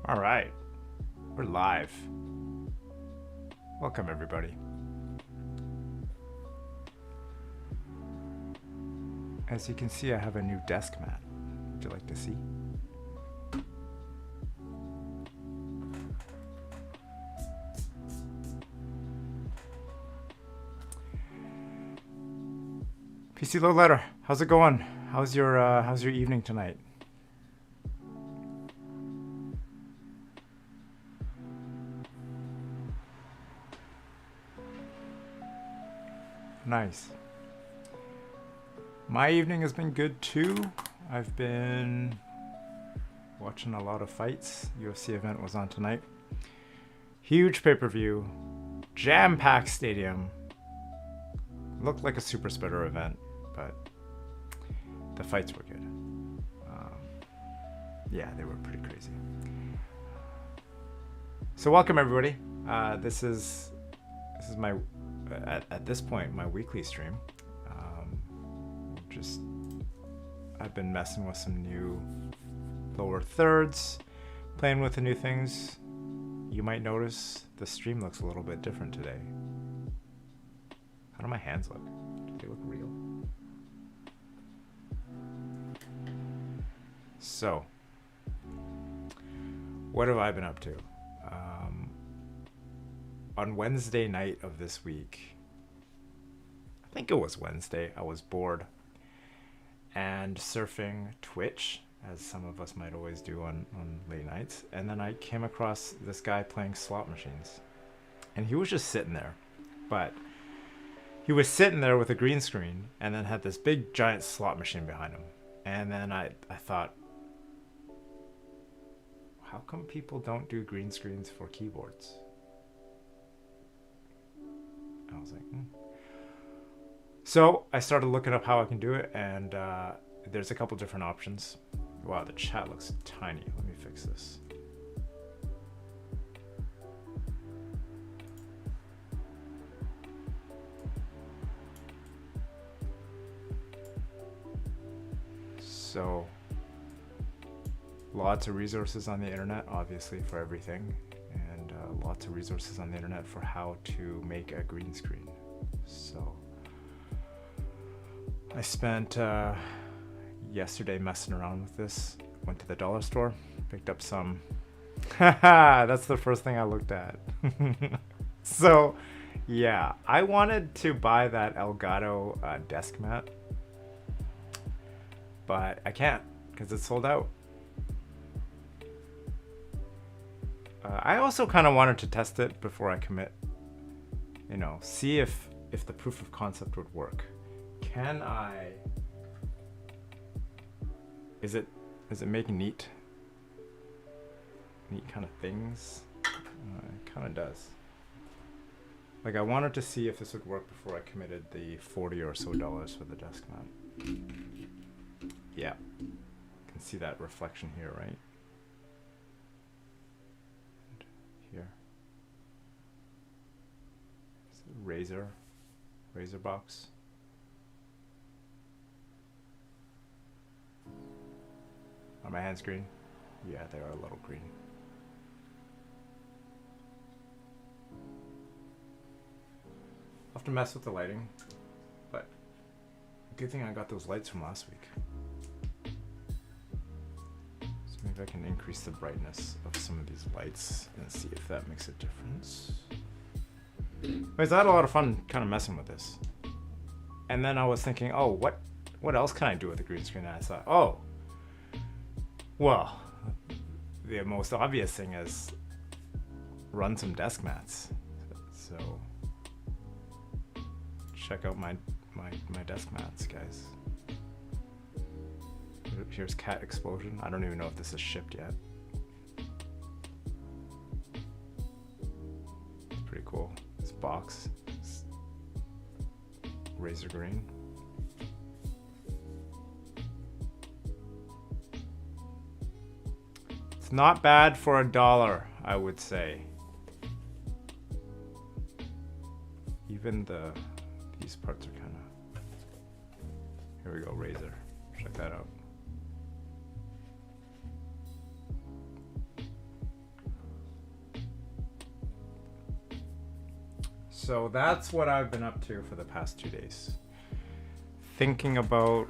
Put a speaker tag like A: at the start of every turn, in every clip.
A: All right, we're live. Welcome, everybody. As you can see, I have a new desk mat. Would you like to see? PC Low Letter, how's it going? How's your evening tonight? Nice. My evening has been good too. I've been watching a lot of fights. UFC event was on tonight. Huge pay-per-view, jam-packed stadium. Looked like a super spreader event, but the fights were good. Yeah, they were pretty crazy. So welcome everybody. This is my at this point my weekly stream. I've been messing with some new lower thirds, playing with the new things. You might notice the stream looks a little bit different today. How do my hands look? Do they look real? So, what have I been up to? On Wednesday night of this week, I think it was Wednesday, I was bored and surfing Twitch, as some of us might always do on late nights. And then I came across this guy playing slot machines. And he was just sitting there. But he was sitting there with a green screen and then had this big giant slot machine behind him. And then I thought, how come people don't do green screens for keyboards? I was like, So I started looking up how I can do it, and there's a couple different options. Wow, the chat looks tiny. Let me fix this. So, lots of resources on the internet, obviously, for everything, and lots of resources on the internet for how to make a green screen. So, I spent yesterday messing around with this. Went to the dollar store, picked up some. That's the first thing I looked at. So, yeah, I wanted to buy that Elgato desk mat, but I can't because it's sold out. I also kind of wanted to test it before I commit. You know, see if the proof of concept would work. Can I? Is it making neat kind of things? It kind of does. Like, I wanted to see if this would work before I committed the $40 or so for the desk mat. Yeah, you can see that reflection here, right? And here. Razer box. Are my hands green? Yeah, they are a little green. I'll have to mess with the lighting, but good thing I got those lights from last week. So maybe I can increase the brightness of some of these lights and see if that makes a difference. Anyways, I had a lot of fun kind of messing with this. And then I was thinking, oh, what else can I do with the green screen? And I thought, oh, well, the most obvious thing is run some desk mats. So check out my desk mats, guys. Here's Cat Explosion. I don't even know if this is shipped yet. It's pretty cool. This box is Razer green. It's not bad for $1, I would say. Even these parts are kind of. Here we go, Razer. Check that out. So that's what I've been up to for the past 2 days. Thinking about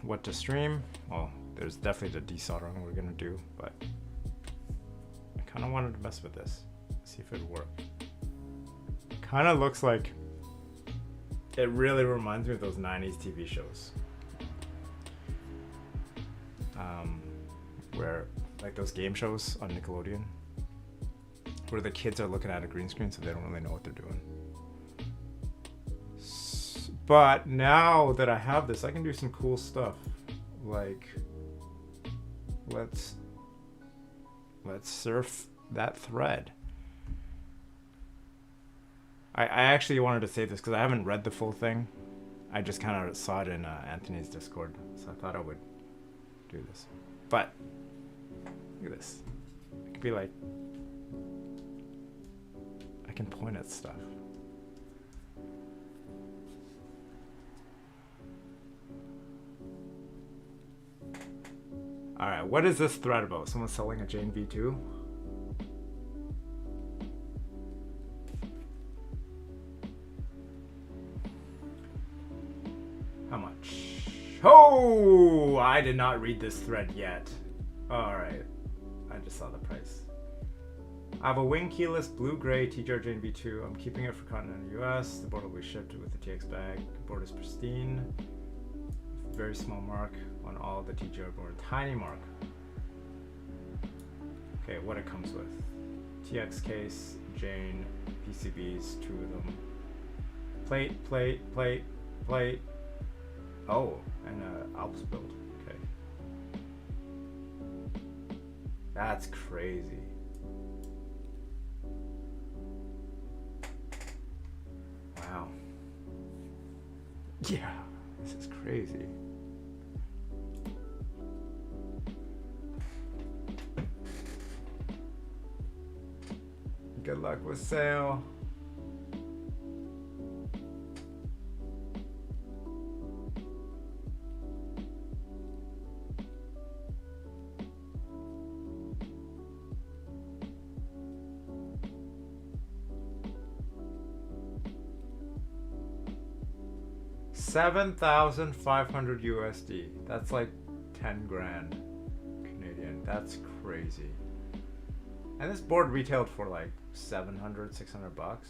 A: what to stream. Well, there's definitely the desoldering we're gonna do, but I kind of wanted to mess with this, see if it'd work. Kind of looks like it really reminds me of those 90s TV shows. Where, like those game shows on Nickelodeon, where the kids are looking at a green screen so they don't really know what they're doing. But now that I have this, I can do some cool stuff. Like, let's surf that thread. I actually wanted to say this because I haven't read the full thing. I just kind of saw it in Anthony's Discord, so I thought I would do this. But look at this. It could be like, I can point at stuff. Alright, what is this thread about? Someone selling a Jane V2? How much? Oh, I did not read this thread yet. Alright, I just saw the price. I have a wing keyless blue-gray TGR Jane V2. I'm keeping it for continental US. The board will be shipped with the TX bag. The board is pristine. Very small mark on all the TGR board. Tiny mark. Okay, what it comes with. TX case, Jane, PCBs, 2 of them. Plate, plate, plate, plate. Oh, and Alps build. Okay. That's crazy. Wow. Yeah, this is crazy. Good luck with sale. $7,500 USD. That's like 10 grand Canadian. That's crazy. And this board retailed for like 700, 600 bucks.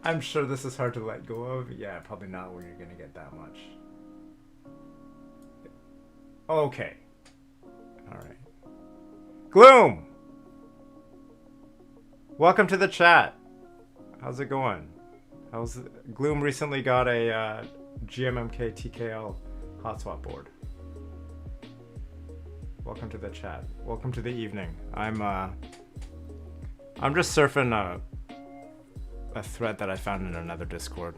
A: I'm sure this is hard to let go of. Yeah, probably not when you're gonna get that much. Okay. Alright. Gloom! Welcome to the chat. How's it going? Gloom recently got a GMMK TKL hotspot board. Welcome to the chat. Welcome to the evening. I'm just surfing a thread that I found in another Discord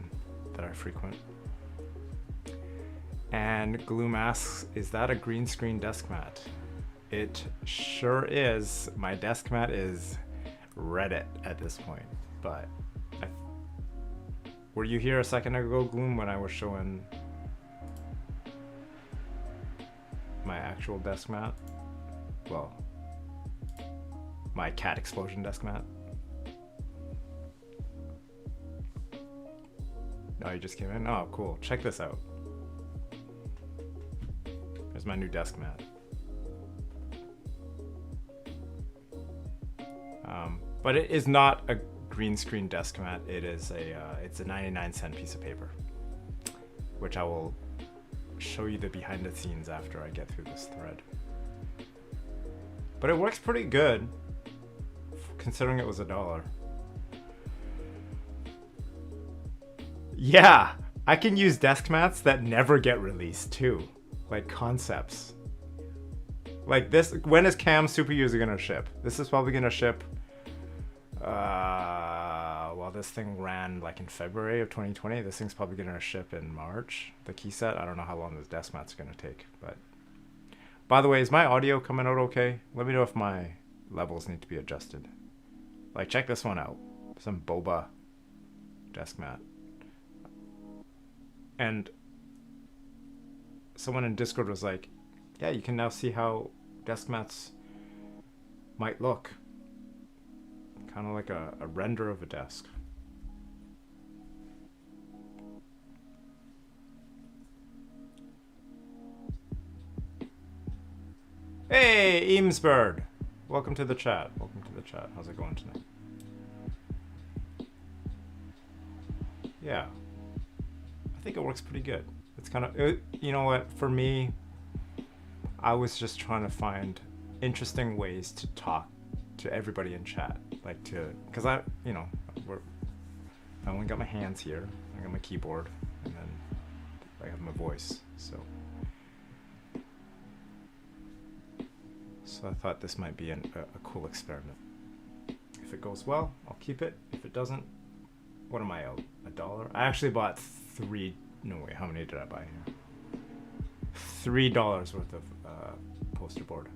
A: that I frequent. And Gloom asks, is that a green screen desk mat? It sure is. My desk mat is Reddit at this point, but were you here a second ago, Gloom, when I was showing my actual desk mat? Well, my cat explosion desk mat. No, you just came in? Oh, cool. Check this out. There's my new desk mat. But it is not a green screen desk mat. It is it's a 99-cent piece of paper, which I will show you the behind the scenes after I get through this thread. But it works pretty good, considering it was $1. Yeah, I can use desk mats that never get released too, like concepts. Like this, when is Cam Super User gonna ship? This is probably gonna ship. Well, this thing ran like in February of 2020. This thing's probably gonna ship in March. The key set. I don't know how long this desk mat's gonna take. But by the way, is my audio coming out okay? Let me know if my levels need to be adjusted. Like, check this one out. Some boba desk mat. And someone in Discord was like, yeah, you can now see how desk mats might look. Kind of like a render of a desk. Hey, Eamsbird! Welcome to the chat. Welcome to the chat. How's it going tonight? Yeah. I think it works pretty good. It's kind of, you know what, for me, I was just trying to find interesting ways to talk to everybody in chat. Like because I only got my hands here, I got my keyboard, and then I have my voice, so I thought this might be a cool experiment. If it goes well, I'll keep it. If it doesn't, what am I out? $1? I actually bought no wait, how many did I buy here? $3 worth of poster board.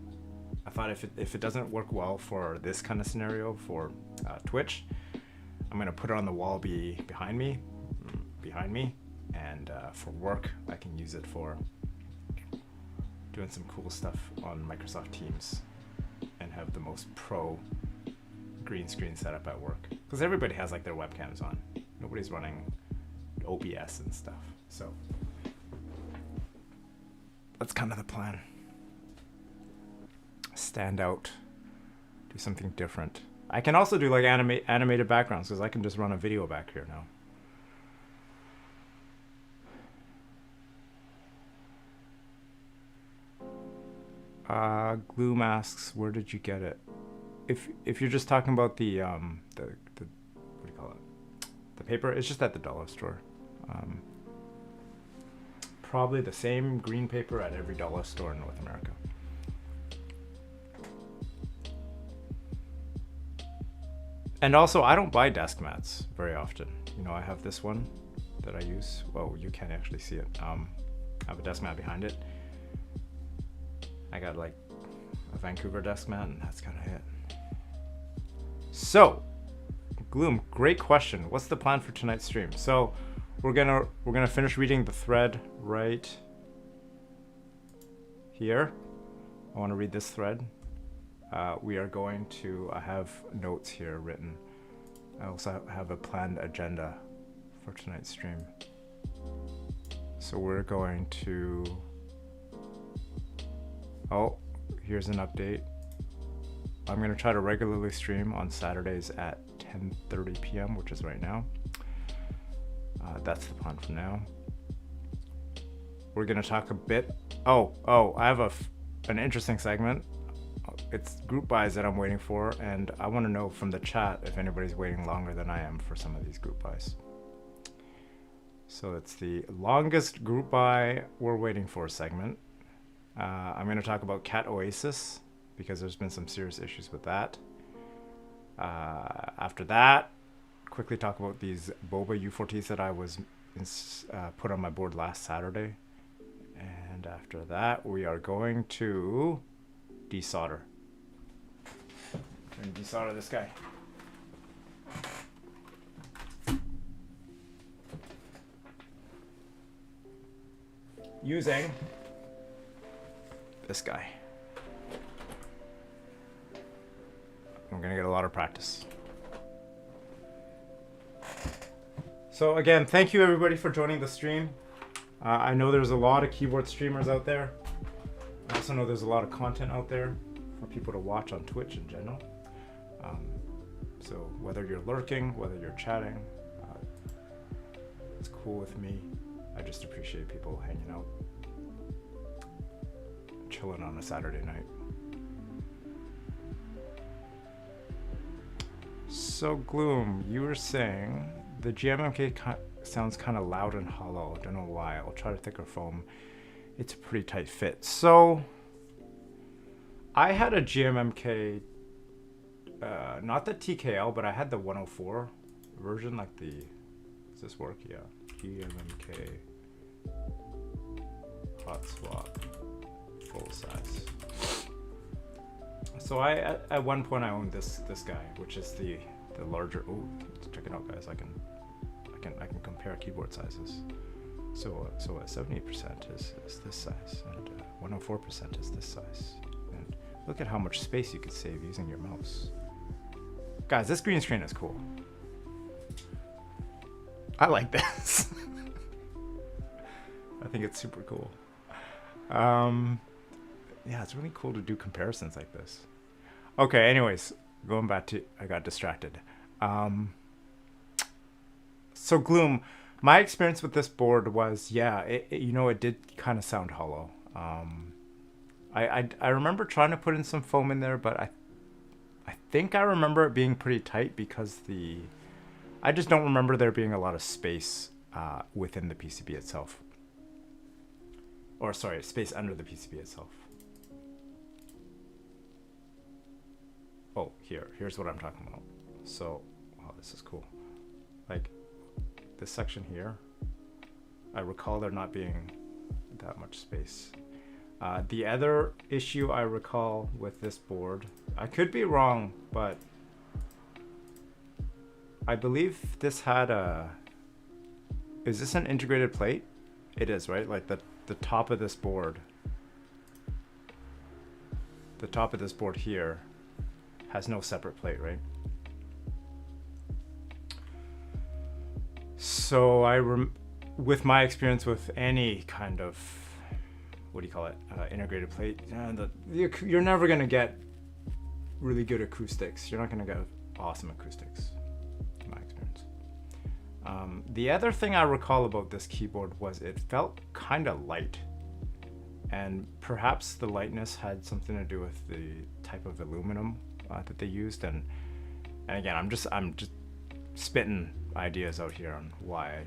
A: I thought if it doesn't work well for this kind of scenario for Twitch, I'm gonna put it on the wall behind me, and for work I can use it for doing some cool stuff on Microsoft Teams and have the most pro green screen setup at work, because everybody has like their webcams on. Nobody's running OBS and stuff, so that's kind of the plan. Stand out, do something different. I can also do like animated backgrounds, because I can just run a video back here now. Gloom asks, where did you get it? If you're just talking about the what do you call it? The paper, it's just at the dollar store. Probably the same green paper at every dollar store in North America. And also, I don't buy desk mats very often. You know, I have this one that I use. Well, you can't actually see it. I have a desk mat behind it. I got like a Vancouver desk mat, and that's kind of it. So, Gloom, great question. What's the plan for tonight's stream? So, we're gonna finish reading the thread right here. I want to read this thread. We are going to, I have notes here written. I also have a planned agenda for tonight's stream. So we're going to, oh, here's an update. I'm going to try to regularly stream on Saturdays at 10:30 p.m., which is right now. That's the plan for now. We're going to talk a bit. Oh, I have an interesting segment. It's group buys that I'm waiting for, and I want to know from the chat if anybody's waiting longer than I am for some of these group buys. So it's the longest group buy we're waiting for segment. I'm going to talk about Cat Oasis, because there's been some serious issues with that. After that, quickly talk about these Boba U4Ts that I was put on my board last Saturday. And after that, we are going to desolder. We're going to desolder this guy. Using this guy. I'm gonna get a lot of practice. So again, thank you everybody for joining the stream. I know there's a lot of keyboard streamers out there. I also know there's a lot of content out there for people to watch on Twitch in general. So whether you're lurking, whether you're chatting, it's cool with me. I just appreciate people hanging out, chilling on a Saturday night. So Gloom, you were saying the GMMK sounds kind of loud and hollow. Don't know why. I'll try to thicker foam. It's a pretty tight fit. So I had a GMMK, not the TKL, but I had the 104 version, like the, does this work? Yeah. GMMK hot swap full size. So at one point I owned this guy, which is the larger. Oh, check it out, guys! I can compare keyboard sizes. So 70% is this size, and 104% is this size. And look at how much space you could save using your mouse. Guys, this green screen is cool. I like this. I think it's super cool. Yeah, it's really cool to do comparisons like this. Okay, anyways, going back to, I got distracted. So Gloom, my experience with this board was, yeah, it did kind of sound hollow. I remember trying to put in some foam in there, but I think I remember it being pretty tight because I just don't remember there being a lot of space within the PCB itself. Or sorry, space under the PCB itself. Oh, here's what I'm talking about. So, wow, this is cool. Like, this section here, I recall there not being that much space. The other issue I recall with this board, I could be wrong, but I believe this had is this an integrated plate? It is, right? Like the top of this board, here has no separate plate, right? So with my experience with any kind of, what do you call it, integrated plate, you're never gonna get really good acoustics. You're not gonna get awesome acoustics, in my experience. The other thing I recall about this keyboard was it felt kind of light, and perhaps the lightness had something to do with the type of aluminum that they used. And again, I'm just spitting ideas out here on why,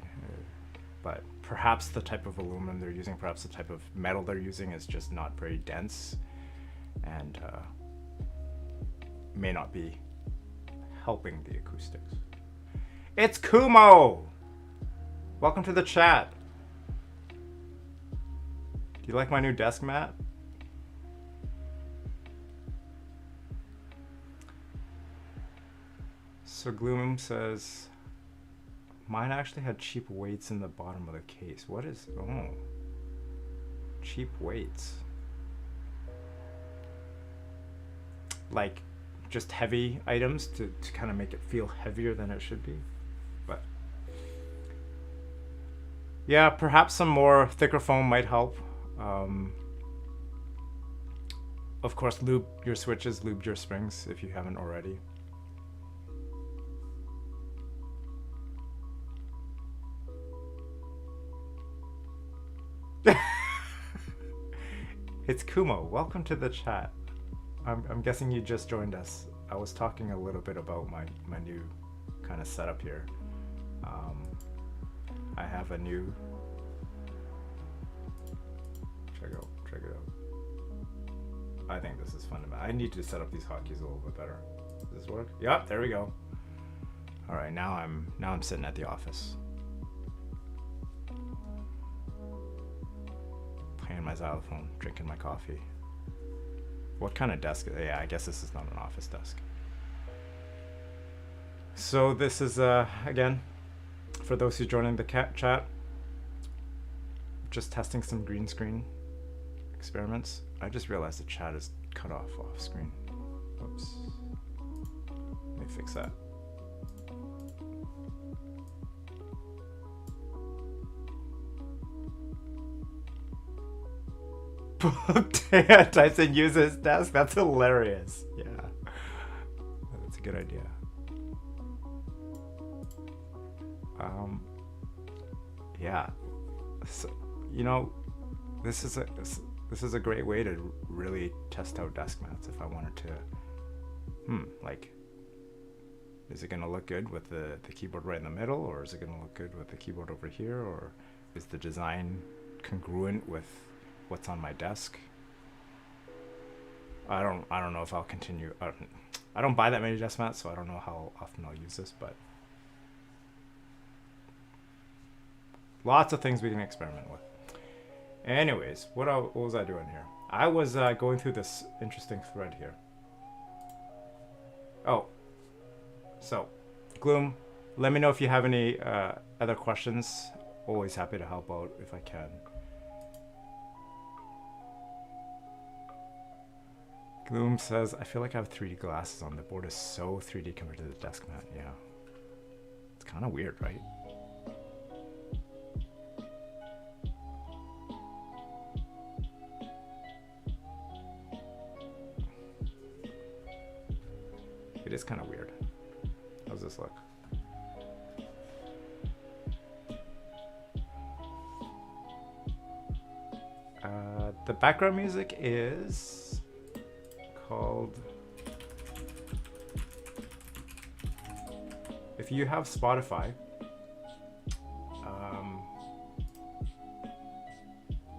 A: but perhaps the type of aluminum they're using, perhaps the type of metal they're using is just not very dense, and may not be helping the acoustics. It's Kumo! Welcome to the chat. Do you like my new desk mat? So Gloom says, mine actually had cheap weights in the bottom of the case. What is, oh, cheap weights? Like just heavy items to kind of make it feel heavier than it should be. But yeah, perhaps some more thicker foam might help. Of course, lube your switches, lube your springs if you haven't already. It's Kumo. Welcome to the chat. I'm guessing you just joined us. I was talking a little bit about my new kind of setup here. I have a new. Check it out. I think this is fundamental. I need to set up these hotkeys a little bit better. Does this work? Yep, there we go. All right, now I'm sitting at the office, playing my xylophone, drinking my coffee. What kind of desk? Yeah, I guess this is not an office desk. So this is again, for those who joining the chat, just testing some green screen experiments. I just realized the chat is cut off screen. Oops. Let me fix that. Tyson uses desk. That's hilarious. Yeah, that's a good idea. Yeah, so, this is a great way to really test out desk mats. If I wanted to, like, is it gonna look good with the keyboard right in the middle, or is it gonna look good with the keyboard over here, or is the design congruent with what's on my desk? I don't know if I'll continue. I don't buy that many desk mats, so I don't know how often I'll use this, but lots of things we can experiment with. Anyways, what was I doing here? I was going through this interesting thread here. Oh, so Gloom, let me know if you have any other questions Always happy to help out if I can. Gloom says, I feel like I have 3D glasses on. The board is so 3D compared to the desk mat. Yeah. It's kind of weird, right? It is kind of weird. How's this look? The background music is called, if you have Spotify,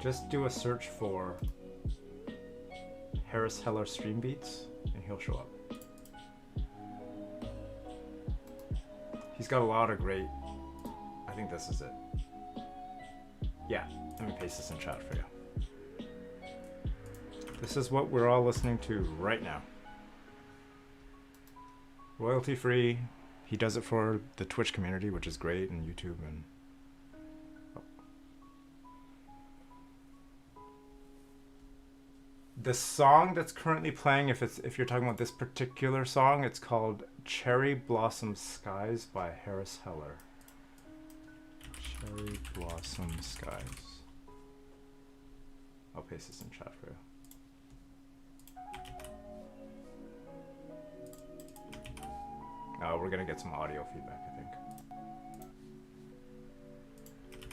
A: just do a search for Harris Heller Stream Beats and he'll show up. He's got a lot of great, I think this is it. Yeah, let me paste this in chat for you. This is what we're all listening to right now. Royalty free. He does it for the Twitch community, which is great, and YouTube and the song that's currently playing, if you're talking about this particular song, it's called Cherry Blossom Skies by Harris Heller. Cherry Blossom Skies. I'll paste this in chat for you. We're gonna get some audio feedback, I think.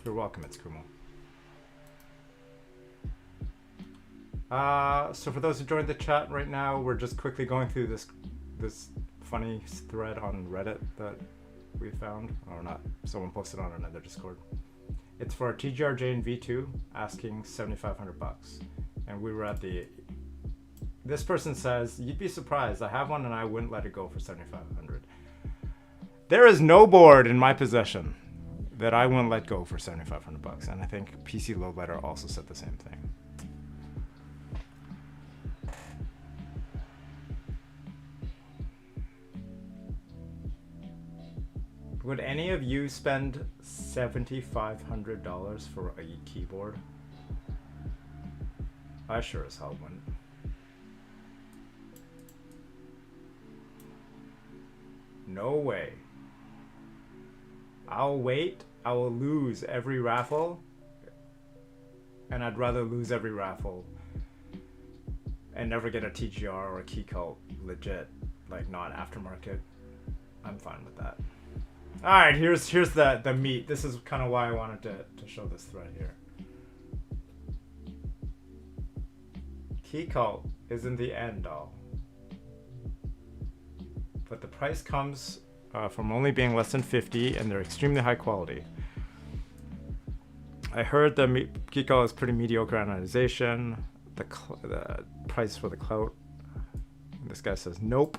A: You're welcome, it's Kumo. So for those who joined the chat right now, we're just quickly going through this funny thread on Reddit that we found, or not, someone posted on another Discord. It's for TGRJ and V2 asking $7,500, and we were at the. This person says, "You'd be surprised. I have one and I wouldn't let it go for $7,500." There is no board in my possession that I wouldn't let go for $7,500, and I think PC Load Letter also said the same thing. Would any of you spend $7,500 for a keyboard? I sure as hell wouldn't. No way. I'll wait. I will lose every raffle. And I'd rather lose every raffle and never get a TGR or a Keycult legit, like not aftermarket. I'm fine with that. Alright, here's the meat. This is kind of why I wanted to show this thread here. Keycult isn't the end all. But the price comes from only being less than 50, and they're extremely high quality. I heard the Keycult is pretty mediocre anodization. The price for the clout. This guy says nope.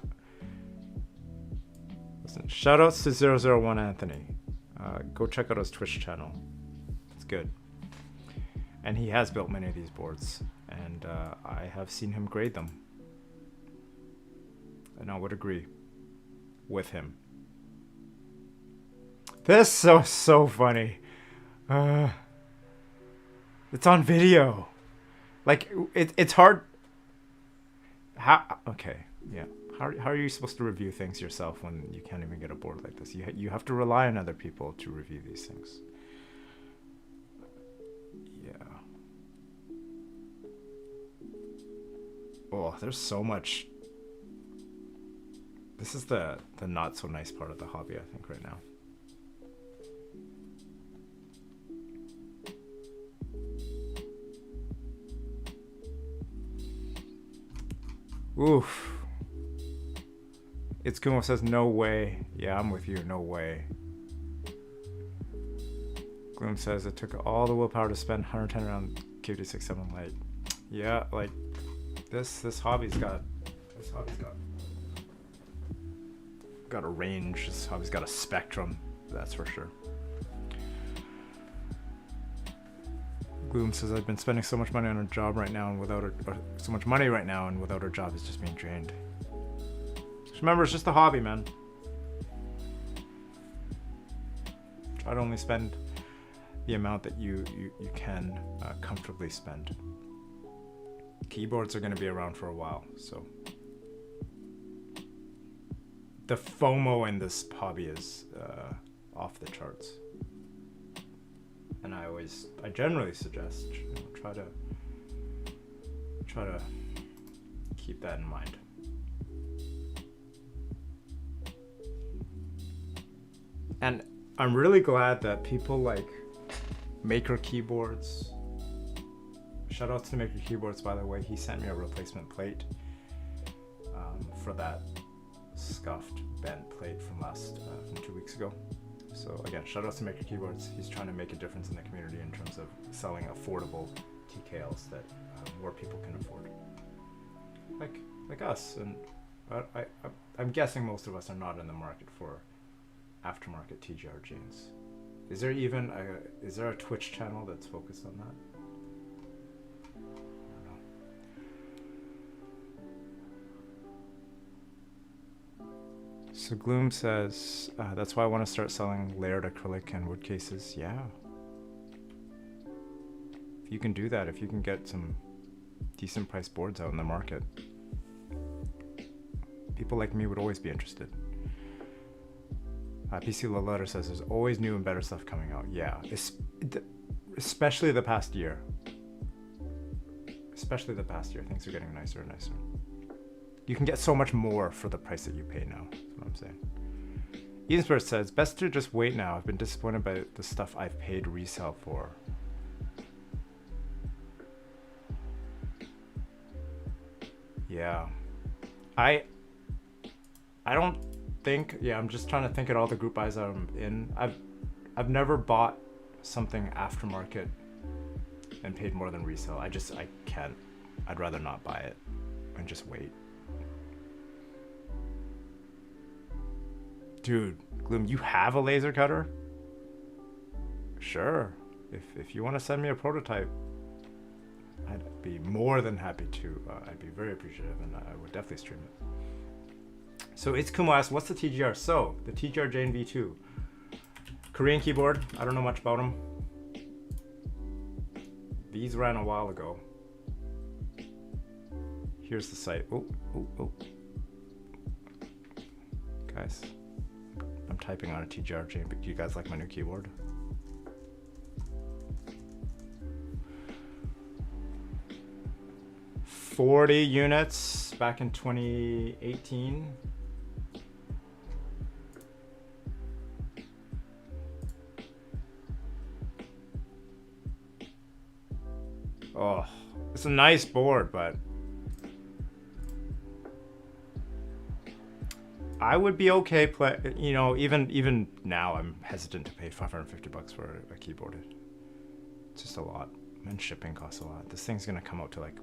A: Listen, shoutouts to 001 Anthony. Go check out his Twitch channel. It's good. And he has built many of these boards, and I have seen him grade them. And I would agree with him. This is so funny. It's on video. Like it's hard. Okay, yeah. How are you supposed to review things yourself when you can't even get a board like this? You have to rely on other people to review these things. Yeah. Oh, there's so much. This is the not so nice part of the hobby, I think, right now. Oof. It's Kumo says no way. Yeah, I'm with you. No way. Gloom says it took all the willpower to spend 110 around QD67 Lite. Yeah, like this hobby's got a range. This hobby's got a spectrum. That's for sure. Gloom says I've been spending so much money on a job right now, and without so much money right now, and without her job is just being drained. Just remember, it's just a hobby, man. Try to only spend. the amount that you can comfortably spend. Keyboards are going to be around for a while, so the FOMO in this hobby is off the charts. And I generally suggest, try to keep that in mind. And I'm really glad that people like Maker Keyboards. Shout out to Maker Keyboards, by the way. He sent me a replacement plate for that scuffed bent plate from 2 weeks ago. So again, shout out to Maker Keyboards. He's trying to make a difference in the community in terms of selling affordable TKLs that more people can afford, like us. And I'm guessing most of us are not in the market for aftermarket TGR jeans. Is there even a Twitch channel that's focused on that? I don't know. So Gloom says, that's why I want to start selling layered acrylic and wood cases. Yeah. If you can do that, if you can get some decent price boards out in the market, people like me would always be interested. PC Love Letter says there's always new and better stuff coming out. Yeah, especially the past year. Especially the past year, things are getting nicer and nicer. You can get so much more for the price that you pay now. That's what I'm saying. Eden Spirit says, best to just wait now. I've been disappointed by the stuff I've paid resale for. Yeah. I don't think, I'm just trying to think at all the group buys I'm in. I've never bought something aftermarket and paid more than resale. I can't. I'd rather not buy it and just wait. Dude, Gloom, you have a laser cutter? Sure. If you want to send me a prototype, I'd be more than happy to. I'd be very appreciative, and I would definitely stream it. So it's Kumo asks, what's the TGR? So, the TGR Jane V2. Korean keyboard. I don't know much about them. These ran a while ago. Here's the site. Oh. Guys, I'm typing on a TGR Jane, but do you guys like my new keyboard? $40 units back in 2018. Oh, it's a nice board, but I would be okay even now I'm hesitant to pay $550 for a keyboard. It's just a lot, and shipping costs a lot. This thing's gonna come out to like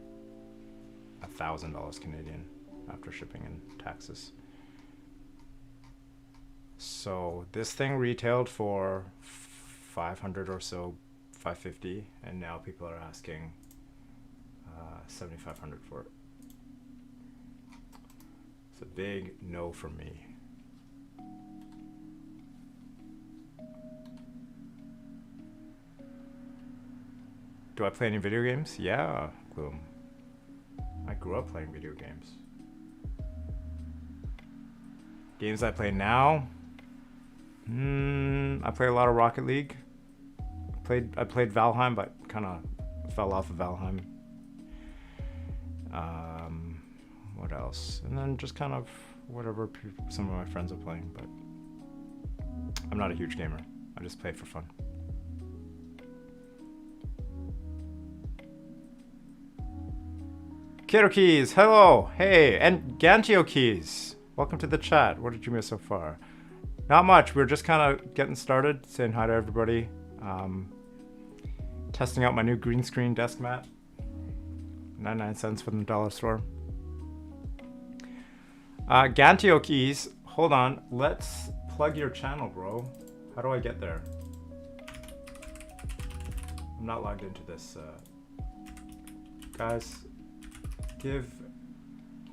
A: $1,000 Canadian after shipping and taxes. So this thing retailed for 500 or so, 550, and now people are asking 7,500 for it. It's a big no for me. Do I play any video games? Yeah, Gloom. I grew up playing video games. Games I play now? I play a lot of Rocket League. I played Valheim, but kind of fell off of Valheim. What else? And then just kind of whatever some of my friends are playing, but I'm not a huge gamer. I just play for fun. Kato Keys, hello, hey, and Gantio Keys, welcome to the chat. What did you miss so far? Not much. We're just kind of getting started, saying hi to everybody. Testing out my new green screen desk mat. 99 cents from the dollar store. Gantio Keys, hold on. Let's plug your channel, bro. How do I get there? I'm not logged into this. Guys, give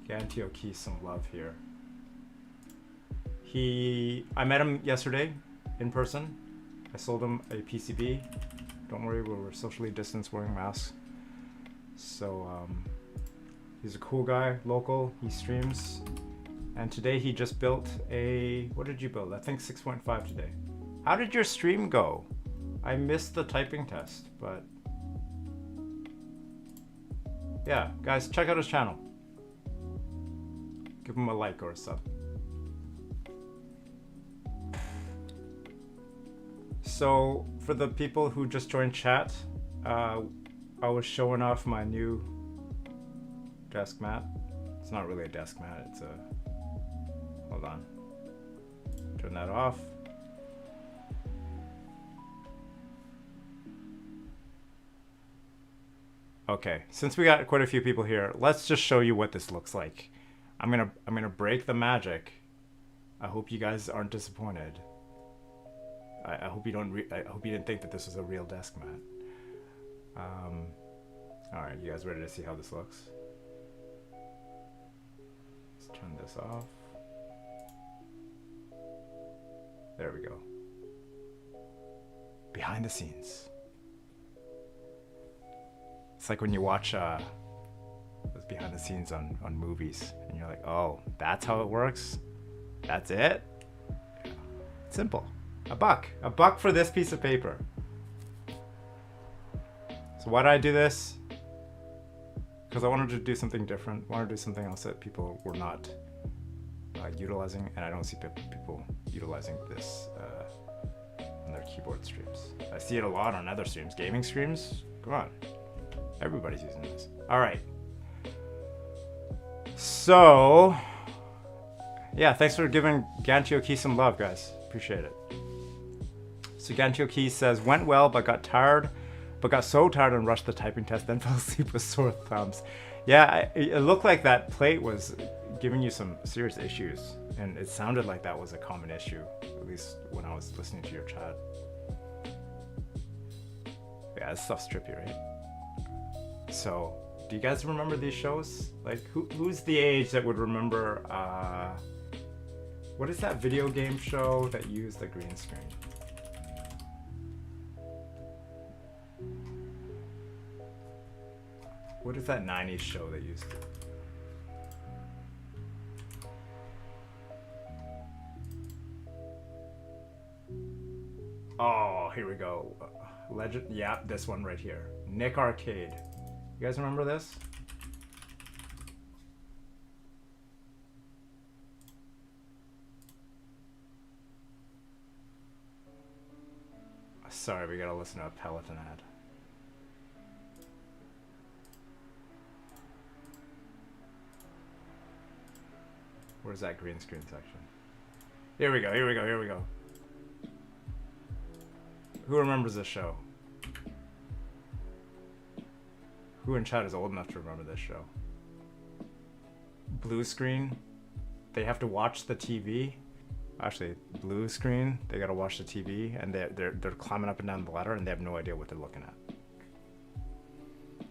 A: Gantio Keys some love here. I met him yesterday in person. I sold him a PCB. Don't worry, we're socially distanced, wearing masks. So he's a cool guy, local. He streams, and today he just built a. What did you build? I think 6.5 today. How did your stream go? I missed the typing test, but yeah, guys, check out his channel. Give him a like or a sub. So for the people who just joined chat, I was showing off my new desk mat. It's not really a desk mat, it's a, hold on. Turn that off. Okay, since we got quite a few people here, let's just show you what this looks like. I'm gonna break the magic. I hope you guys aren't disappointed. I hope you didn't think that this was a real desk mat. All right, you guys ready to see how this looks? Let's turn this off. There we go. Behind the scenes. It's like when you watch those behind the scenes on movies, and you're like, oh, that's how it works? That's it? Yeah. Simple. A buck for this piece of paper. So why did I do this? Because I wanted to do something different. I wanted to do something else that people were not utilizing, and I don't see people utilizing this on their keyboard streams. I see it a lot on other streams. Gaming streams? Come on. Everybody's using this. All right. So, yeah, thanks for giving Gantio Key some love, guys. Appreciate it. So Gantio Key says, went well, but got so tired and rushed the typing test, then fell asleep with sore thumbs. Yeah, it looked like that plate was giving you some serious issues, and it sounded like that was a common issue, at least when I was listening to your chat. Yeah, this stuff's trippy, right? So, do you guys remember these shows? Like, who's the age that would remember, what is that video game show that used the green screen? What is that 90s show that used it? Oh, here we go. Legend, yeah, this one right here. Nick Arcade. You guys remember this? Sorry, we gotta listen to a Peloton ad. Where's that green screen section? Here we go, here we go, here we go. Who remembers this show? Who in chat is old enough to remember this show? Blue screen. They have to watch the TV. Actually, blue screen. They gotta watch the TV, and they're climbing up and down the ladder, and they have no idea what they're looking at.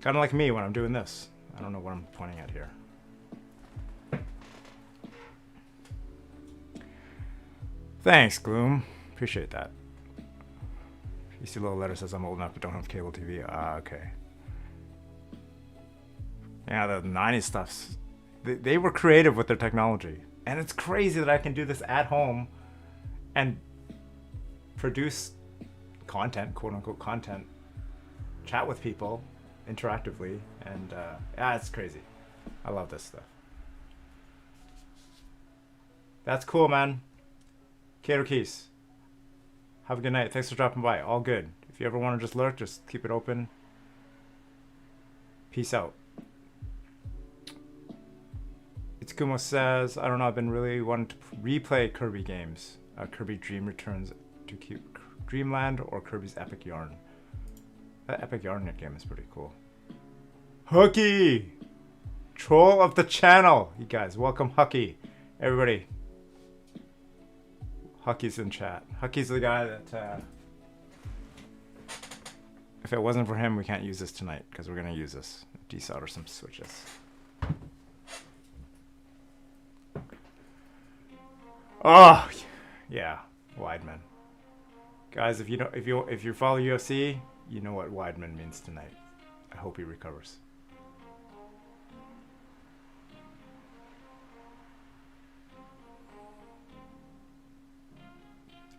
A: Kind of like me when I'm doing this. I don't know what I'm pointing at here. Thanks, Gloom. Appreciate that. You see a little letter says I'm old enough but don't have cable TV. Ah, okay. Yeah, the 90s stuffs. They were creative with their technology. And it's crazy that I can do this at home and produce content, quote unquote content, chat with people interactively. And yeah, it's crazy. I love this stuff. That's cool, man. Kato Keys. Have a good night. Thanks for dropping by. All good. If you ever want to just lurk, just keep it open. Peace out. Itsukumo says, I don't know, I've been really wanting to replay Kirby games. Kirby Dream Returns to Dreamland or Kirby's Epic Yarn. That Epic Yarn game is pretty cool. Hooky! Troll of the channel! You guys, welcome Hucky. Everybody. Hucky's in chat. Hucky's the guy that, if it wasn't for him, we can't use this tonight, because we're going to use this. Desolder some switches. Oh, yeah. Weidman. Guys, if you follow UFC, you know what Weidman means tonight. I hope he recovers.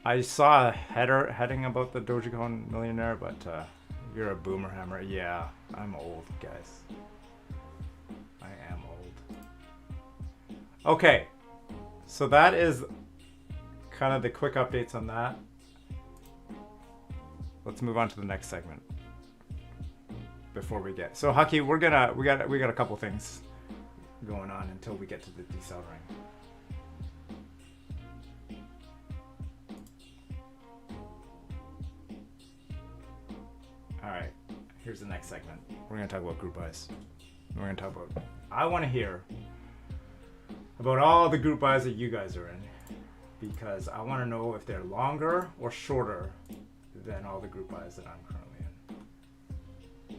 A: I saw a heading about the Dogecoin millionaire, but you're a boomer hammer. Yeah, I'm old, guys. I am old. Okay, so that is kind of the quick updates on that. Let's move on to the next segment. Before we get Hucky, we got a couple things going on until we get to the decelerating. All right, here's the next segment. We're gonna talk about group buys. We're gonna talk about. I want to hear about all the group buys that you guys are in, because I want to know if they're longer or shorter than all the group buys that I'm currently in.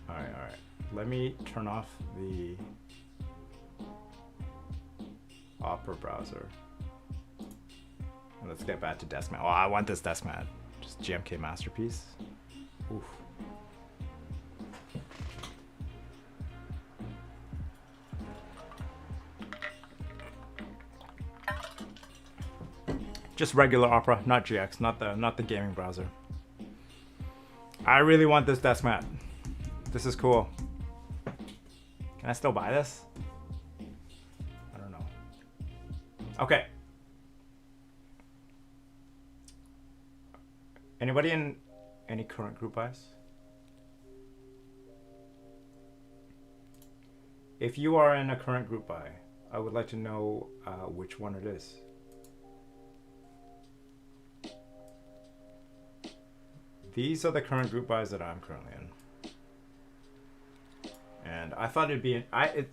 A: All right. Let me turn off the Opera browser. And let's get back to Deskmat. Oh, I want this Deskmat. Just GMK Masterpiece. Oof. Just regular Opera, not GX, not the gaming browser. I really want this Deskmat. This is cool. Can I still buy this? I don't know. Okay. Anybody in any current group buys? If you are in a current group buy, I would like to know which one it is. These are the current group buys that I'm currently in. And I thought it'd be, I've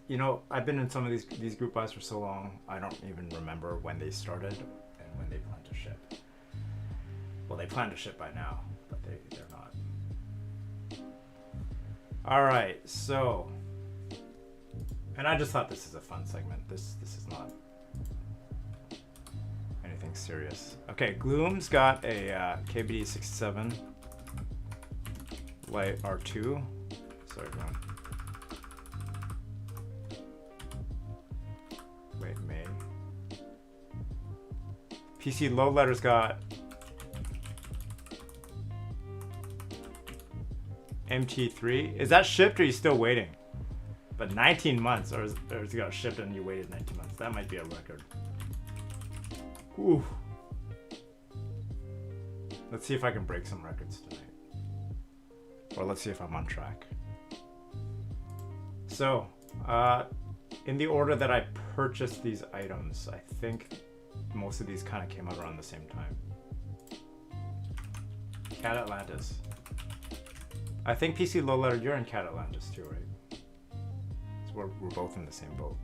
A: been in some of these group buys for so long, I don't even remember when they started and when they plan to ship. Well, they plan to ship by now, but they're not. All right, so, and I just thought this is a fun segment. This is not anything serious. Okay, Gloom's got a KBD 67 Lite R2. Sorry, everyone. Wait, May. PC Low Letter's got MT3. Is that shipped or are you still waiting? But 19 months, or is it got shipped and you waited 19 months? That might be a record. Ooh. Let's see if I can break some records tonight. Or let's see if I'm on track. So, in the order that I purchased these items, I think most of these kind of came out around the same time. Cat Atlantis. I think PC Low Letter, you're in Cat Atlantis too, right? So we're both in the same boat.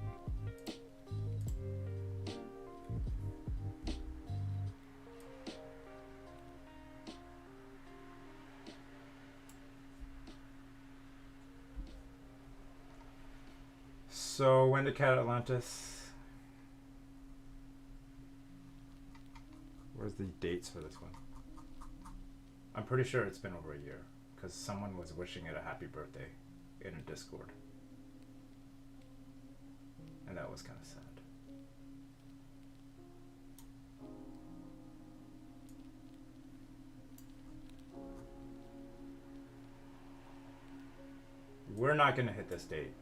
A: So when did Cat Atlantis? Where's the dates for this one? I'm pretty sure it's been over a year because someone was wishing it a happy birthday in a Discord. And that was kind of sad. We're not going to hit this date.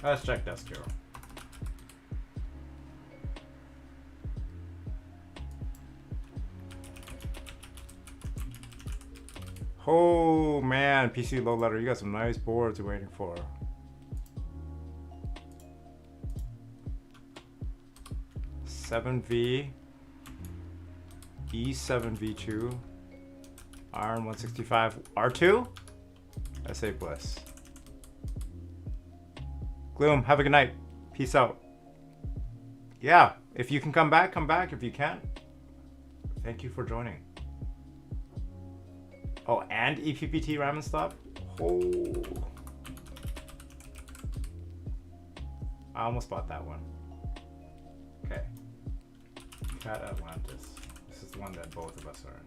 A: Let's check Desk Hero. Oh man, PC Low Letter, you got some nice boards you're waiting for. E7V2, Iron 165. R2? SA Bliss. Gloom, have a good night. Peace out. Yeah, if you can come back, come back. If you can't, thank you for joining. Oh, and EPPT Ramen Stop? Oh. I almost bought that one. Okay. Cat Atlantis. This is the one that both of us are in.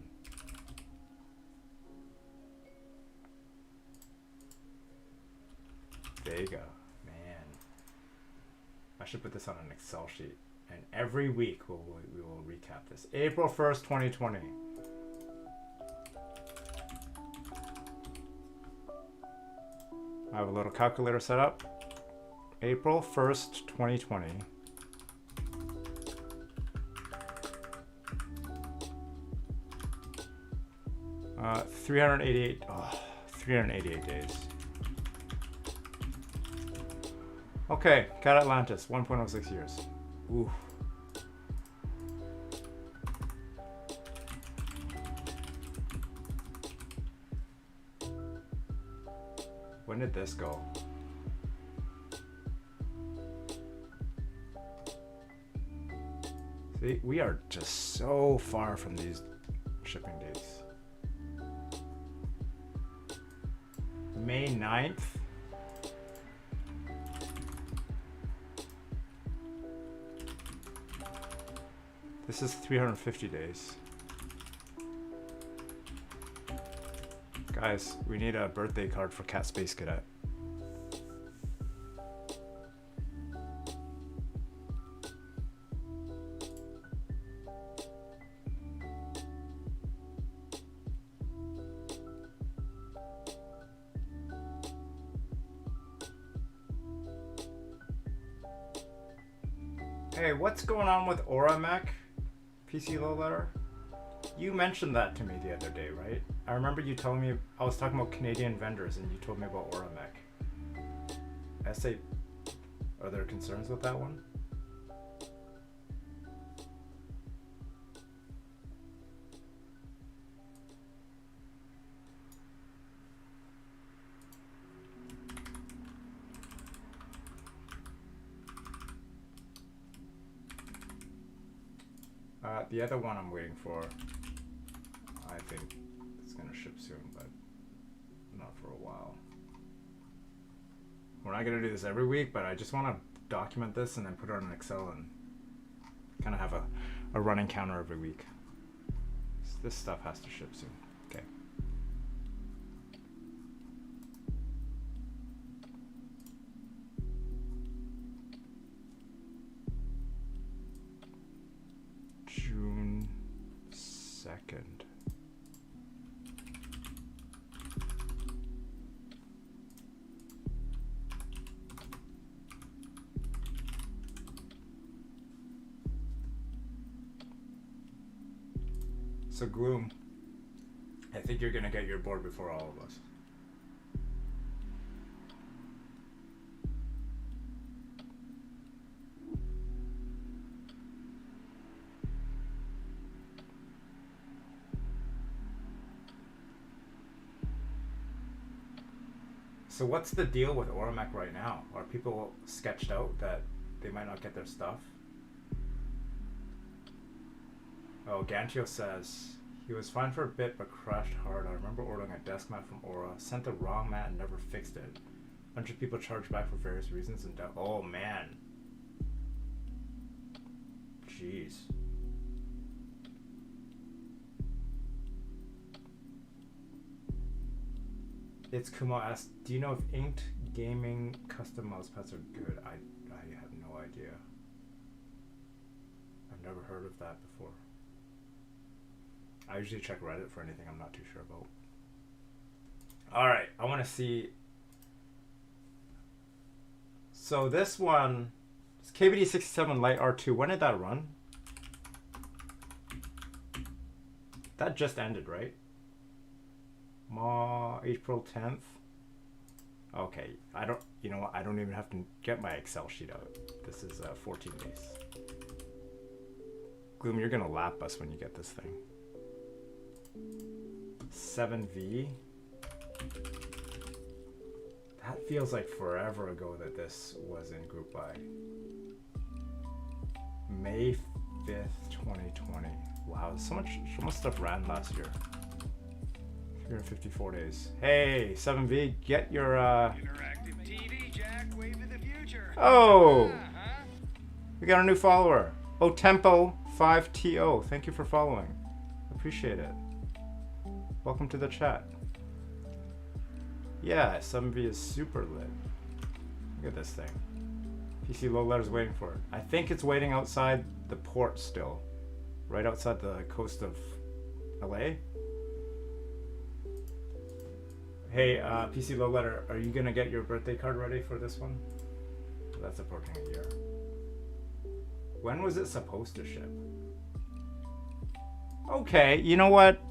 A: There you go. Man. I should put this on an Excel sheet. And every week we will recap this. April 1st, 2020. I have a little calculator set up. April 1st, 2020. Uh, 388 days. Okay, Cat Atlantis, 1.06 years. Ooh. When did this go? See, we are just so far from these shipping dates. May 9th. This is 350 days. Guys, we need a birthday card for Cat Space Cadet. Hey, what's going on with AuraMech? PC Low Letter? You mentioned that to me the other day, right? I remember you telling me, I was talking about Canadian vendors and you told me about AuraMech. SA, are there concerns with that one? The other one I'm waiting for, I think it's gonna ship soon, but not for a while. We're not gonna do this every week, but I just want to document this and then put it on Excel and kind of have a running counter every week. This stuff has to ship soon. Okay. June 2nd. So Gloom, I think you're gonna get your board before all of us. So what's the deal with AuraMech right now? Are people sketched out that they might not get their stuff? Oh, Gantio says, he was fine for a bit but crashed hard. I remember ordering a desk mat from Aura, sent the wrong mat and never fixed it. Bunch of people charged back for various reasons and oh man. Jeez. It's Kumo asked, do you know if inked gaming custom mouse pads are good? I have no idea. I've never heard of that before. I usually check Reddit for anything I'm not too sure about. Alright, I want to see. So this one, it's KBD67 Lite R2. When did that run? That just ended, right? April 10th. Okay, you know what? I don't even have to get my Excel sheet out. This is 14 days. Gloom, you're gonna lap us when you get this thing. 7V. That feels like forever ago that this was in Group Buy. May 5th, 2020. Wow, so much stuff ran last year. 354 days. Hey, 7V, get your
B: Interactive TV, Jack, wave of the future.
A: Oh! We got a new follower. Oh, Tempo 5TO. Thank you for following. Appreciate it. Welcome to the chat. Yeah, 7V is super lit. Look at this thing. PC Low Letter's waiting for it. I think it's waiting outside the port still. Right outside the coast of LA. Hey, PC Low Letter, are you gonna get your birthday card ready for this one? That's approaching a year. When was it supposed to ship? Okay, you know what?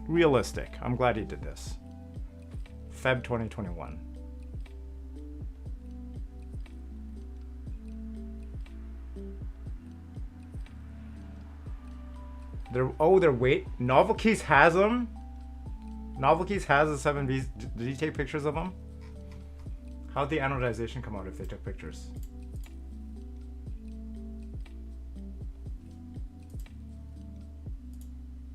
A: Realistic. I'm glad he did this. Feb 2021. They're wait. Novel Keys has them. Novel Keys has the 7Vs. Did he take pictures of them? How'd the anodization come out if they took pictures?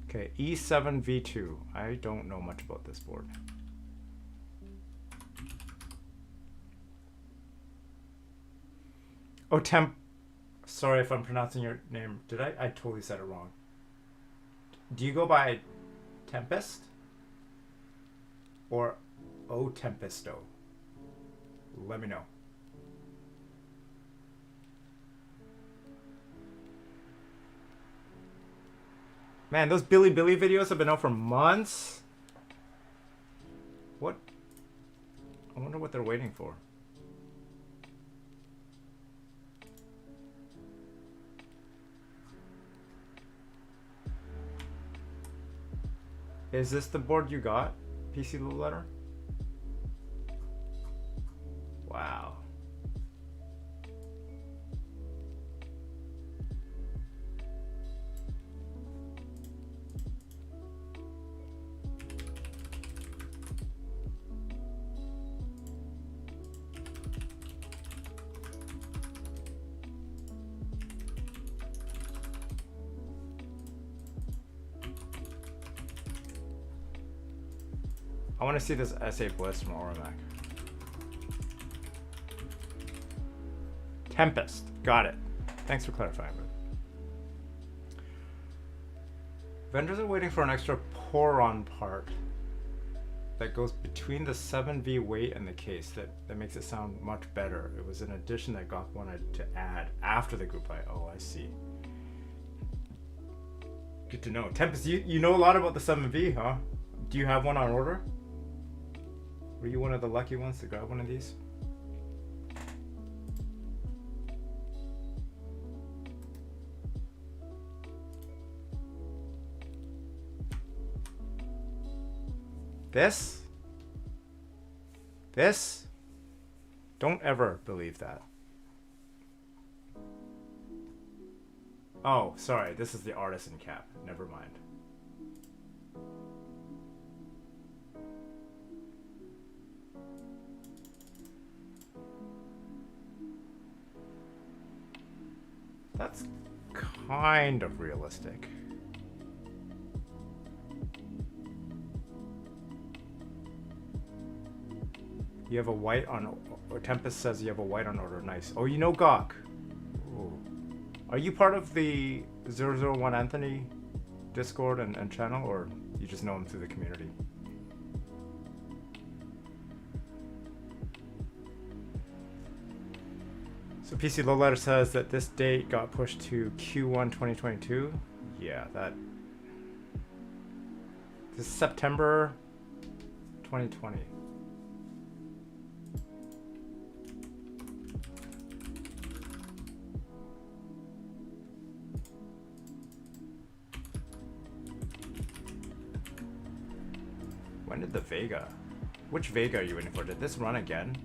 A: Okay, E7V2. I don't know much about this board. Oh, Sorry if I'm pronouncing your name. Did I? I totally said it wrong. Do you go by Tempest? Or O Tempesto? Let me know. Man, those Billy videos have been out for months. What? I wonder what they're waiting for. Is this the board you got? PC Little Letter? Wow. I want to see this SA Bliss from Auramac. Tempest. Got it. Thanks for clarifying. Vendors are waiting for an extra pour-on part that goes between the 7V weight and the case that makes it sound much better. It was an addition that Gok wanted to add after the group buy. Oh, I see. Good to know. Tempest, you know a lot about the 7V, huh? Do you have one on order? Were you one of the lucky ones to grab one of these? This? Don't ever believe that. Oh, sorry. This is the artisan cap. Never mind. That's kind of realistic. You have a white on, or Tempest says you have a white on order. Nice. Oh, you know Gok. Ooh. Are you part of the 001 Anthony Discord and channel, or you just know him through the community? So PC Low Letter says that this date got pushed to Q1 2022. Yeah, this is September 2020. When did the Vega? Which Vega are you waiting for? Did this run again?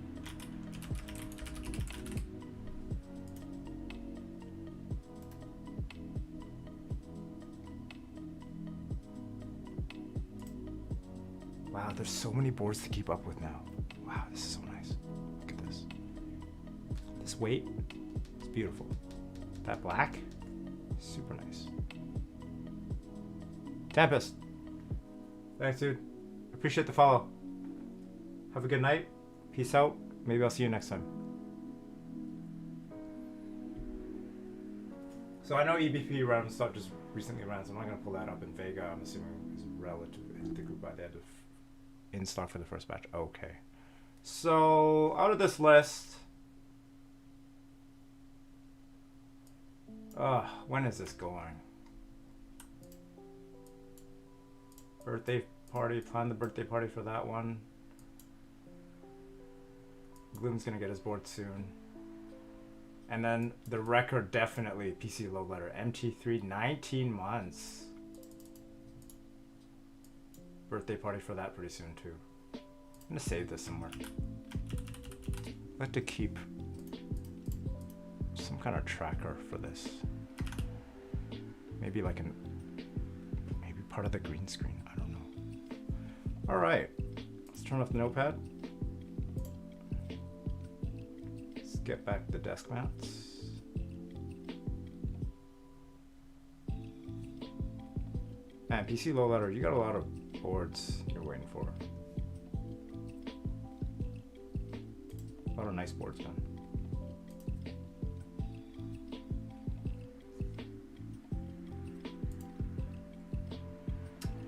A: Wow, there's so many boards to keep up with now. Wow, this is so nice. Look at this. This weight, it's beautiful. That black, super nice. Tempest. Thanks, dude. Appreciate the follow. Have a good night. Peace out. Maybe I'll see you next time. So I know EBP round stuff just recently ran, so I'm not going to pull that up in Vega. I'm assuming is relative to the group by the end of in stock for the first batch. Okay. So out of this list, when is this going? Birthday party. Plan the birthday party for that one. Gloom's going to get his board soon. And then the record, definitely PC low letter MT3, 19 months. Birthday party for that pretty soon too. I'm gonna save this somewhere. I'd like to keep some kind of tracker for this. Maybe like maybe part of the green screen. I don't know. All right, let's turn off the notepad. Get back the desk mounts. Man, PC low letter, you got a lot of boards you're waiting for. A lot of nice boards, man.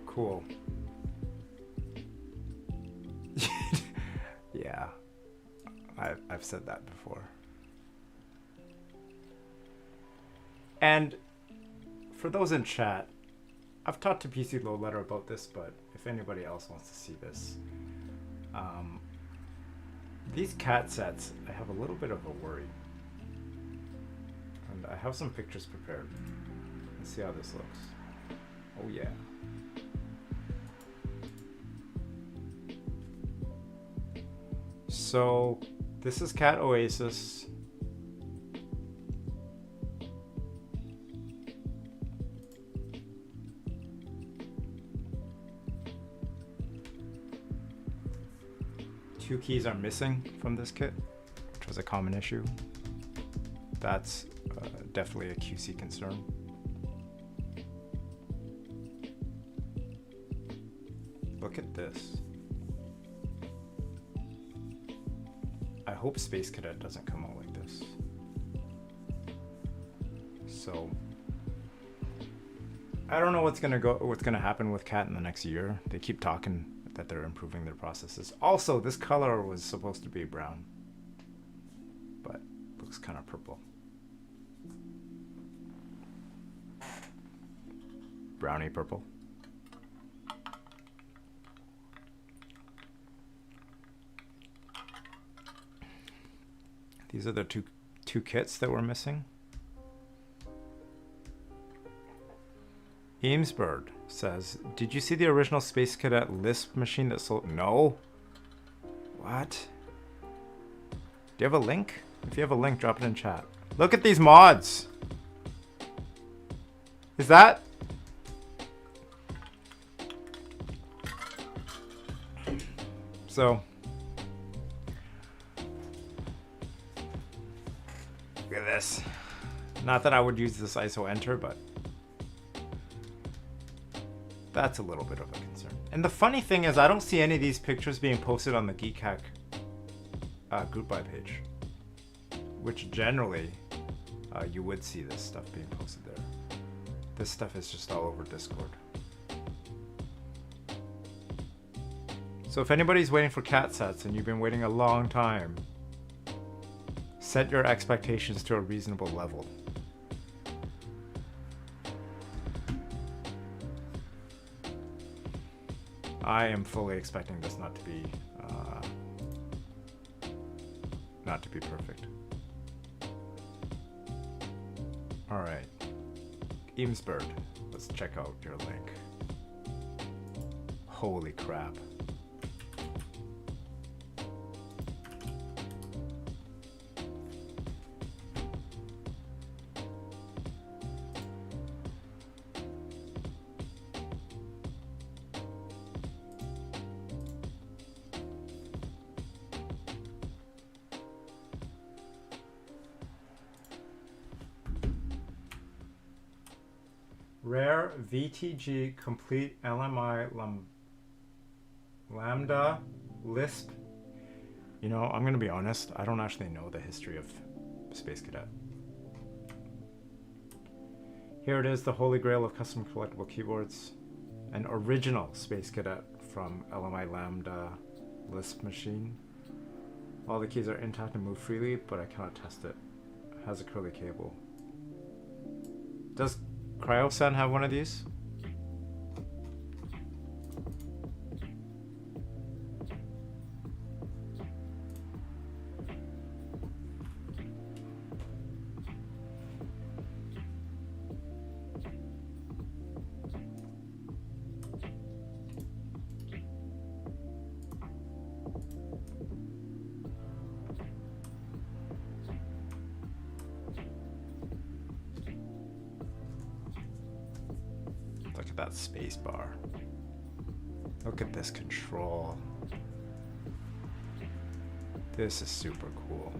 A: Cool. Yeah. I've said that before. And for those in chat, I've talked to PC Low Letter about this, but if anybody else wants to see this, these cat sets, I have a little bit of a worry. And I have some pictures prepared. Let's see how this looks. Oh yeah. So this is Cat Oasis. Two keys are missing from this kit, which was a common issue. That's definitely a QC concern. Look at this. I hope Space Cadet doesn't come out like this. So I don't know what's gonna happen with Cat in the next year. They keep talking that they're improving their processes. Also, this color was supposed to be brown, but looks kind of purple. Brownie purple. These are the two kits that we're missing. Eamesbird says, did you see the original Space Cadet Lisp machine that sold? No. What? Do you have a link? If you have a link, drop it in chat. Look at these mods. Is that? So. Look at this. Not that I would use this ISO enter, but that's a little bit of a concern. And the funny thing is, I don't see any of these pictures being posted on the Geek Hack group buy page, which generally you would see this stuff being posted there. This stuff is just all over Discord. So if anybody's waiting for cat sets and you've been waiting a long time, set your expectations to a reasonable level. I am fully expecting this not to be perfect. All right, Eamesbird, let's check out your link. Holy crap. Rare VTG complete LMI Lambda Lisp. You know, I'm gonna be honest, I don't actually know the history of Space Cadet. Here it is, the holy grail of custom collectible keyboards. An original Space Cadet from LMI Lambda Lisp machine. All the keys are intact and move freely, but I cannot test it. It has a curly cable. Does Cryo-san have one of these? Look at that space bar. Look at this control. This is super cool.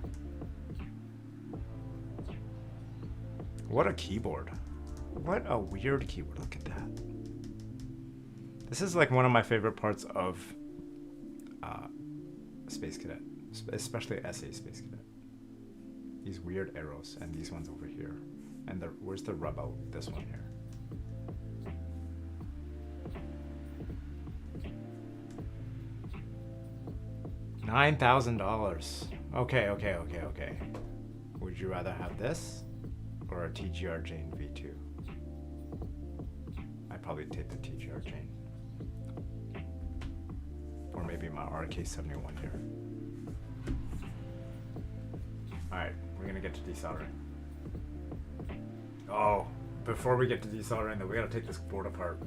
A: What a keyboard. What a weird keyboard. Look at that. This is like one of my favorite parts of Space Cadet, especially SA Space Cadet. These weird arrows and these ones over here. And where's the rub out? This one here. $9,000. Okay. Would you rather have this or a TGR Jane V2? I'd probably take the TGR Jane. Or maybe my RK71 here. Alright, we're gonna get to desoldering. Oh, before we get to desoldering though, we gotta take this board apart.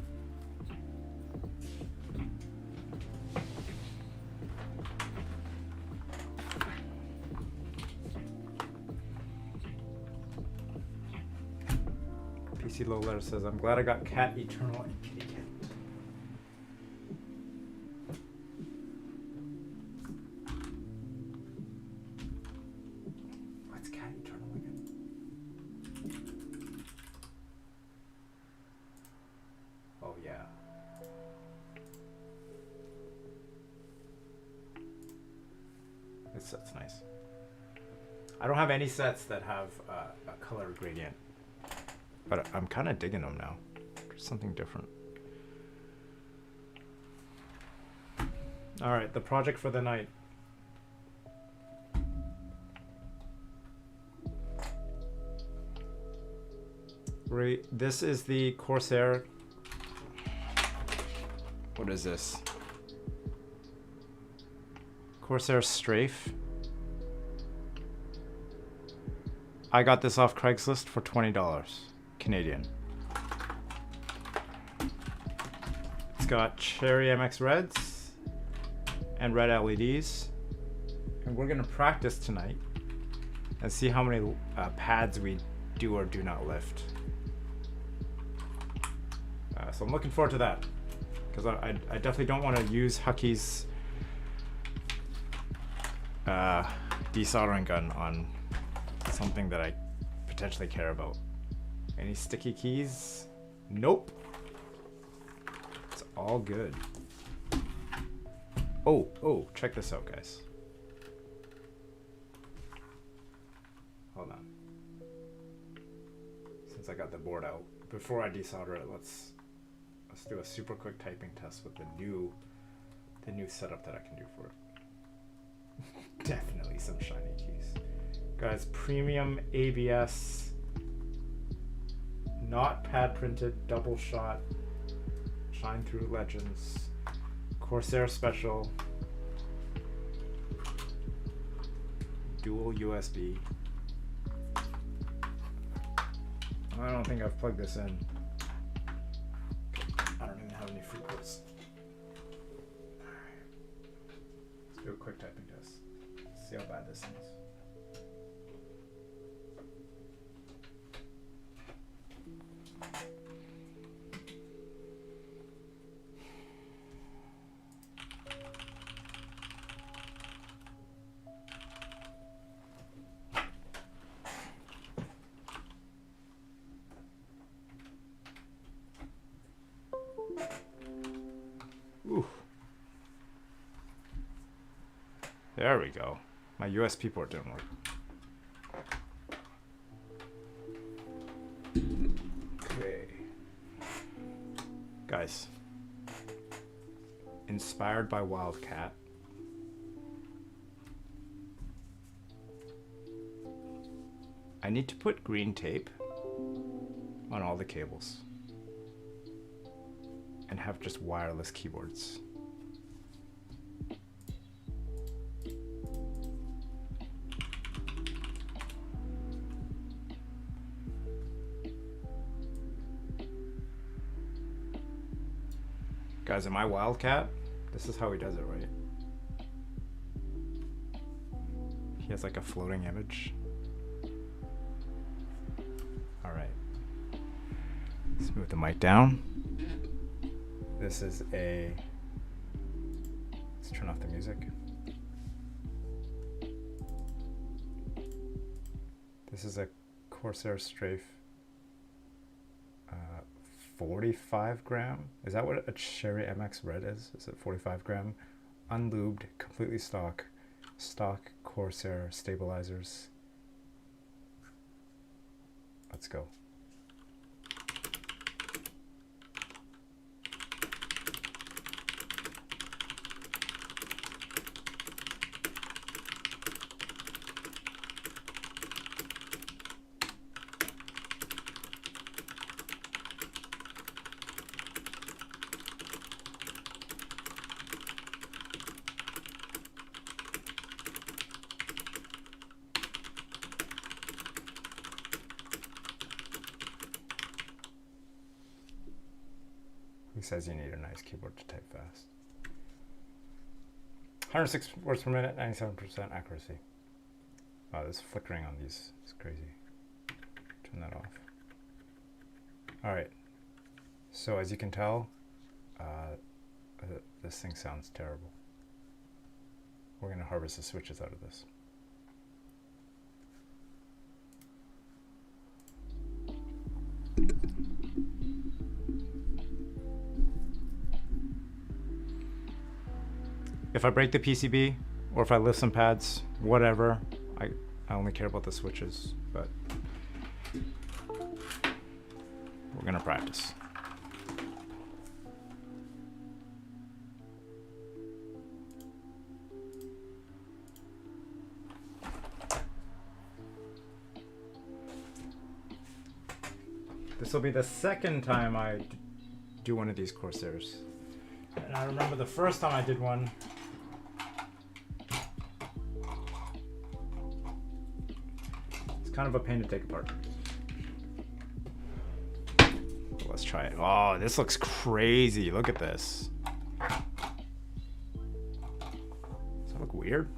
A: PC Low Letter says, I'm glad I got Cat Eternal and Kitty Cat. What's Cat Eternal again? Oh yeah. This set's nice. I don't have any sets that have a color gradient. But I'm kind of digging them now. There's something different. All right, the project for the night. This is the Corsair. What is this? Corsair Strafe. I got this off Craigslist for $20. Canadian. It's got cherry MX reds and red LEDs, and we're gonna practice tonight and see how many pads we do or do not lift. So I'm looking forward to that because I definitely don't want to use Hucky's desoldering gun on something that I potentially care about. Any sticky keys? Nope. It's all good. Oh, check this out, guys. Hold on. Since I got the board out, before I desolder it, let's do a super quick typing test with the new setup that I can do for it. Definitely some shiny keys. Guys, premium ABS. Not pad printed, double shot, shine through legends, Corsair special, dual USB. I don't think I've plugged this in. I don't even have any free quotes. Alright. Let's do a quick typing test. See how bad this is. There we go. My USB port didn't work. Okay. Guys. Inspired by Wildcat. I need to put green tape on all the cables and have just wireless keyboards. Guys, am I Wildcat? This is how he does it, right? He has like a floating image. All right. Let's move the mic down. This is a... Let's turn off the music. This is a Corsair Strafe 45 gram. Is that what a Cherry MX Red is? Is it 45 gram? Unlubed, completely stock Corsair stabilizers. Let's go. Who says you need a nice keyboard to type fast? 106 words per minute, 97% accuracy. Wow, this flickering on these is crazy. Turn that off. All right. So as you can tell, this thing sounds terrible. We're gonna harvest the switches out of this. If I break the PCB, or if I lift some pads, whatever, I only care about the switches, but we're gonna practice. This will be the second time I do one of these Corsairs. And I remember the first time I did one, it's kind of a pain to take apart. So let's try it. Oh, this looks crazy. Look at this. Does that look weird?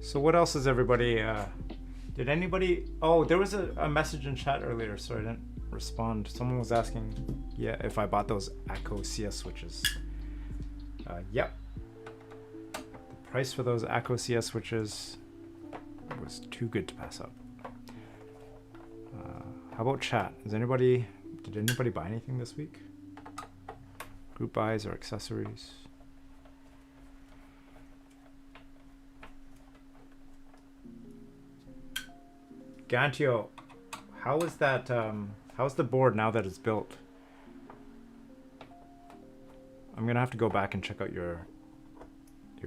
A: So what else is everybody, did anybody, oh, there was a message in chat earlier, so I didn't respond. Someone was asking, yeah, if I bought those ACO CS switches. Yep. The price for those ACO CS switches was too good to pass up. How about chat? Did anybody buy anything this week? Group buys or accessories? Gantio, how is that? How's the board now that it's built? I'm gonna have to go back and check out your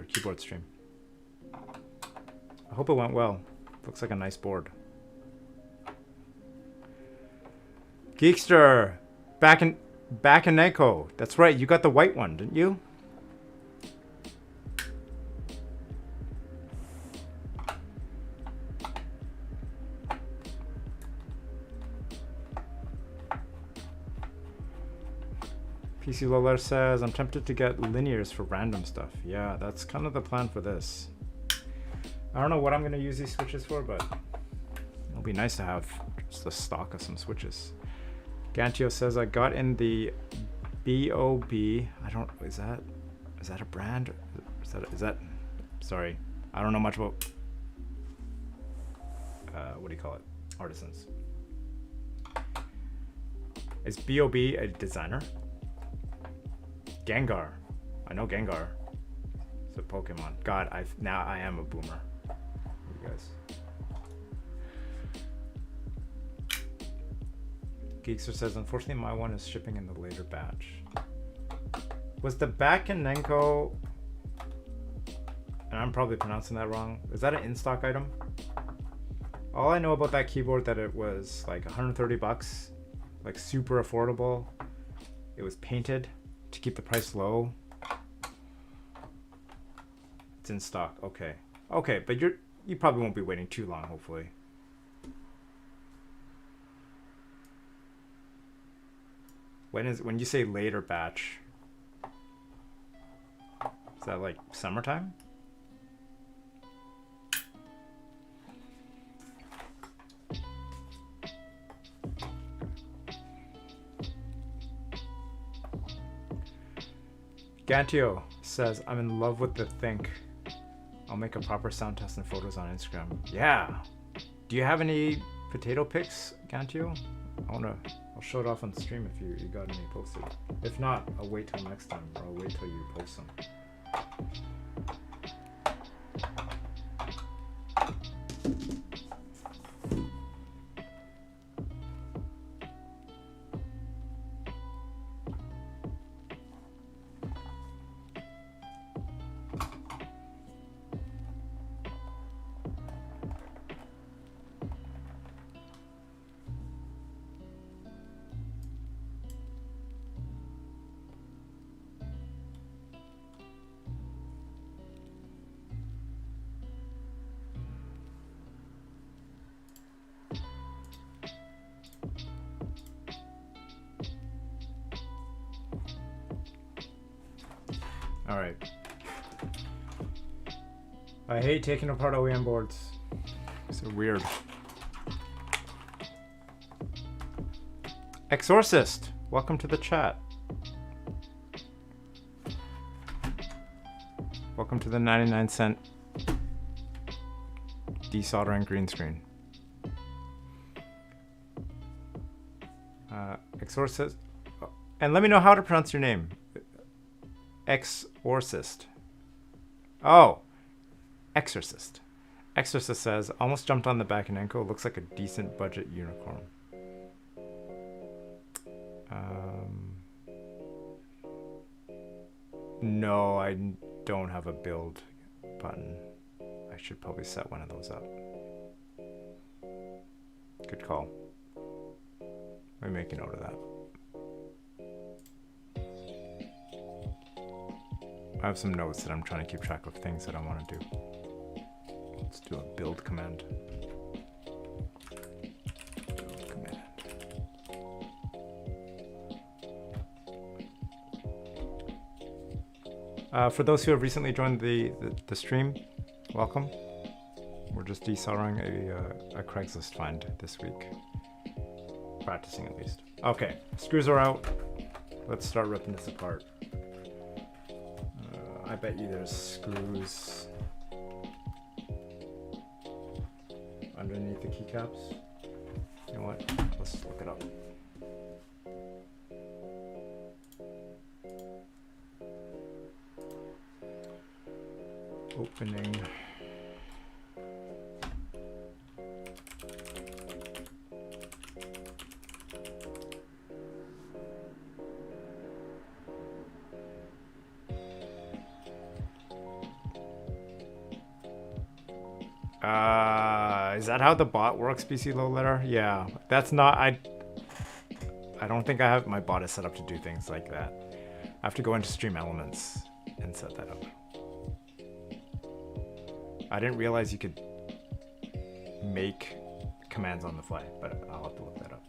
A: keyboard stream. I hope it went well. Looks like a nice board. Geekster, back in Neko. That's right. You got the white one, didn't you? PC Lolar says, I'm tempted to get linears for random stuff. Yeah, that's kind of the plan for this. I don't know what I'm going to use these switches for, but it'll be nice to have just a stock of some switches. Gantio says I got in the B.O.B. I don't. Is that a brand? Is that? Sorry, I don't know much about. What do you call it? Artisans. Is B.O.B. a designer? Gengar. I know Gengar. It's a Pokemon. God, I am a boomer. You guys. Geekster says, unfortunately, my one is shipping in the later batch. Was the Bakenenko, and I'm probably pronouncing that wrong, is that an in-stock item? All I know about that keyboard that it was like 130 bucks, like super affordable. It was painted to keep the price low. It's in stock. Okay. Okay, but you probably won't be waiting too long, hopefully. When you say later batch, is that like summertime? Gantio says, I'm in love with the Think. I'll make a proper sound test and photos on Instagram. Yeah. Do you have any potato pics, Gantio? I'll show it off on stream if you got any posted. If not, I'll wait till next time, or I'll wait till you post them. Alright. I hate taking apart OEM boards. So weird. Exorcist, welcome to the chat. Welcome to the 99-cent desoldering green screen. Exorcist. And let me know how to pronounce your name. Exorcist. Oh, Exorcist. Exorcist says, almost jumped on the Bakenenko. Looks like a decent budget unicorn. No, I don't have a build button. I should probably set one of those up. Good call. Let me make a note of that. I have some notes that I'm trying to keep track of things that I want to do. Let's do a build command. Build command. For those who have recently joined the stream, welcome. We're just desoldering a Craigslist find this week. Practicing at least. Okay, screws are out. Let's start ripping this apart. I bet you there's screws underneath the keycaps. You know what? Let's look it up. Opening. Is that how the bot works, BC Low Letter? Yeah, that's not, I don't think I have, my bot is set up to do things like that. I have to go into Stream Elements and set that up. I didn't realize you could make commands on the fly, but I'll have to look that up.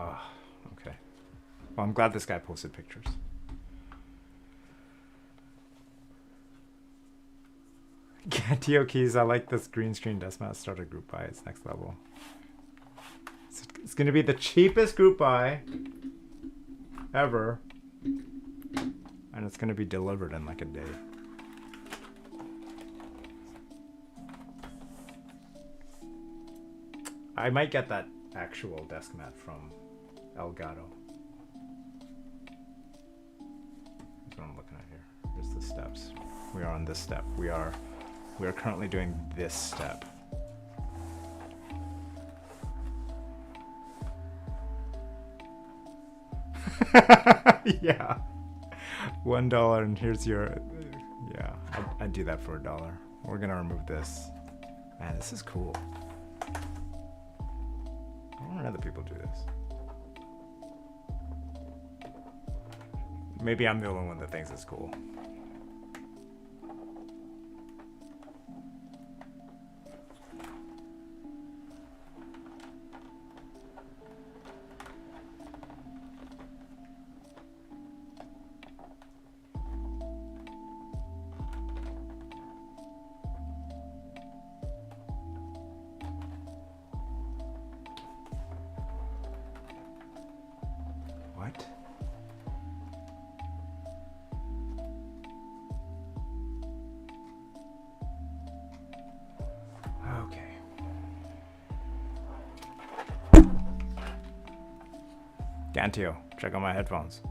A: Oh, okay. Well, I'm glad this guy posted pictures. Tio Keys, I like this green screen deathmatch starter group buy. It's next level. It's gonna be the cheapest group buy ever. And it's gonna be delivered in like a day. I might get that actual desk mat from Elgato. That's what I'm looking at here. Here's the steps. We are on this step. We are currently doing this step. Yeah. $1 and here's your yeah, I'd do that for $1. We're gonna remove this. Man, this is cool. I wonder other people do this. Maybe I'm the only one that thinks it's cool. What? Okay. Gantio, check out my headphones.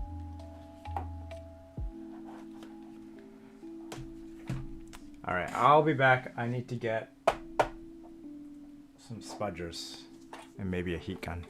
A: Alright, I'll be back. I need to get some spudgers and maybe a heat gun.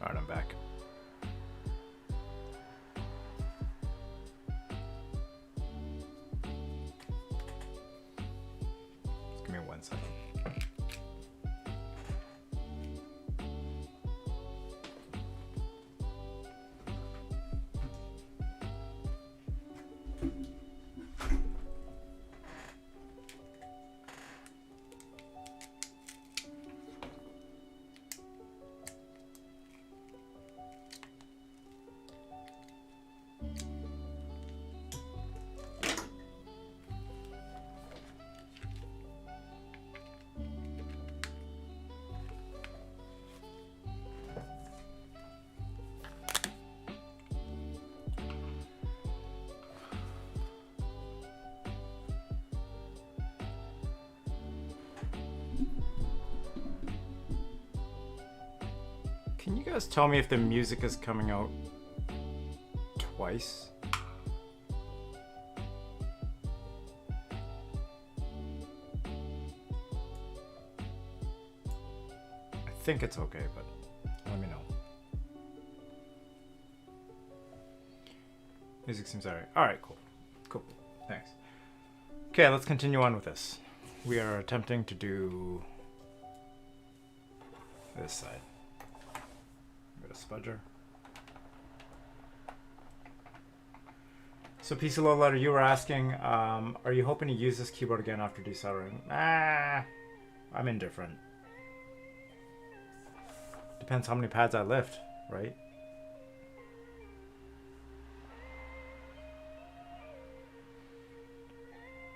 A: Alright, I'm back. Give me 1 second. Can you guys tell me if the music is coming out twice? I think it's okay, but let me know. Music seems alright. Alright, cool. Cool. Thanks. Okay, let's continue on with this. We are attempting to do this side. Spudger. So PC Low Letter, you were asking, are you hoping to use this keyboard again after desoldering? I'm indifferent. Depends how many pads I lift, right?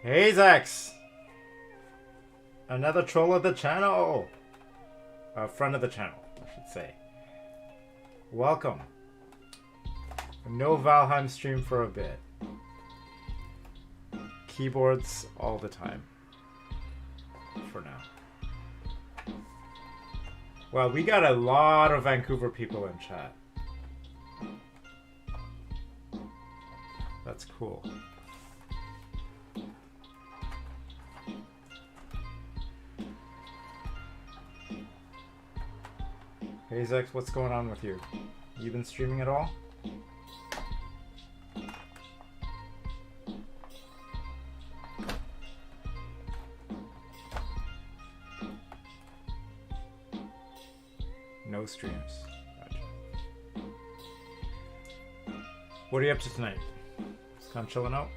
A: Hey Zax! Another troll of the channel! Friend of the channel, I should say. Welcome. No Valheim stream for a bit. Keyboards all the time. For now. Well, we got a lot of Vancouver people in chat. That's cool. Hey Zex, what's going on with you? You been streaming at all? No streams. Gotcha. What are you up to tonight? Just kind of chilling out?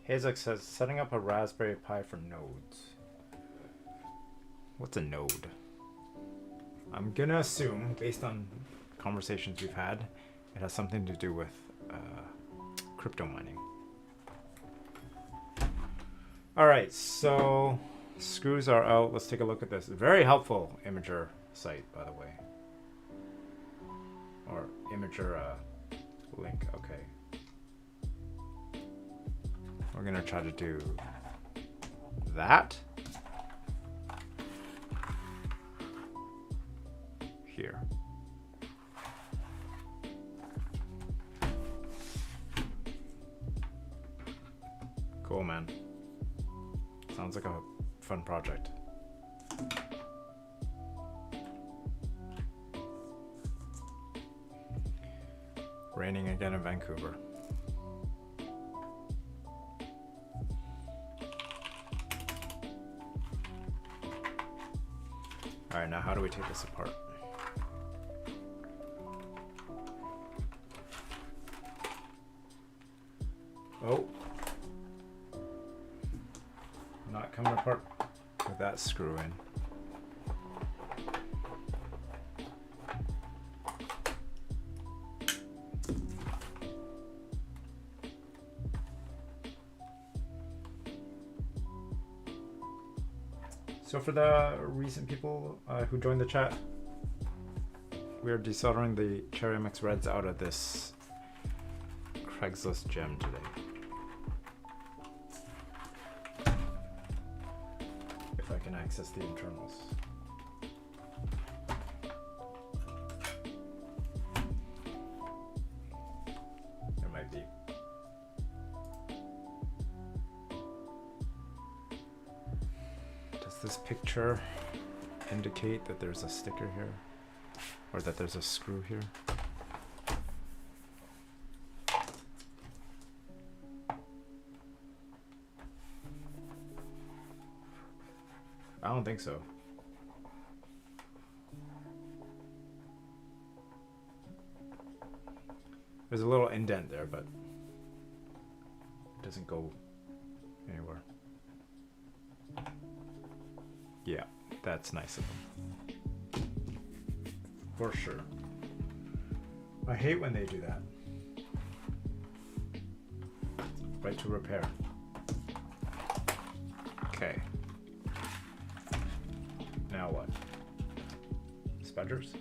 A: Hazek says, setting up a Raspberry Pi for nodes. What's a node? I'm gonna assume, based on conversations we've had, it has something to do with crypto mining. Alright, so screws are out. Let's take a look at this. Very helpful Imager site, by the way. Or Imager link, okay. We're gonna try to do that here. Cool, man. Sounds like a fun project. Raining again in Vancouver. Alright, now how do we take this apart? Oh. Not coming apart with that screw in. So for the recent people who joined the chat, We are desoldering the Cherry MX Reds out of this Craigslist gem today. If I can access the internals. There might be. Does this picture indicate that there's a sticker here? Or that there's a screw here? I don't think so. There's a little indent there, but it doesn't go anywhere. Yeah, that's nice of them. For sure. I hate when they do that. Right to repair. Okay. Now what? Spudgers?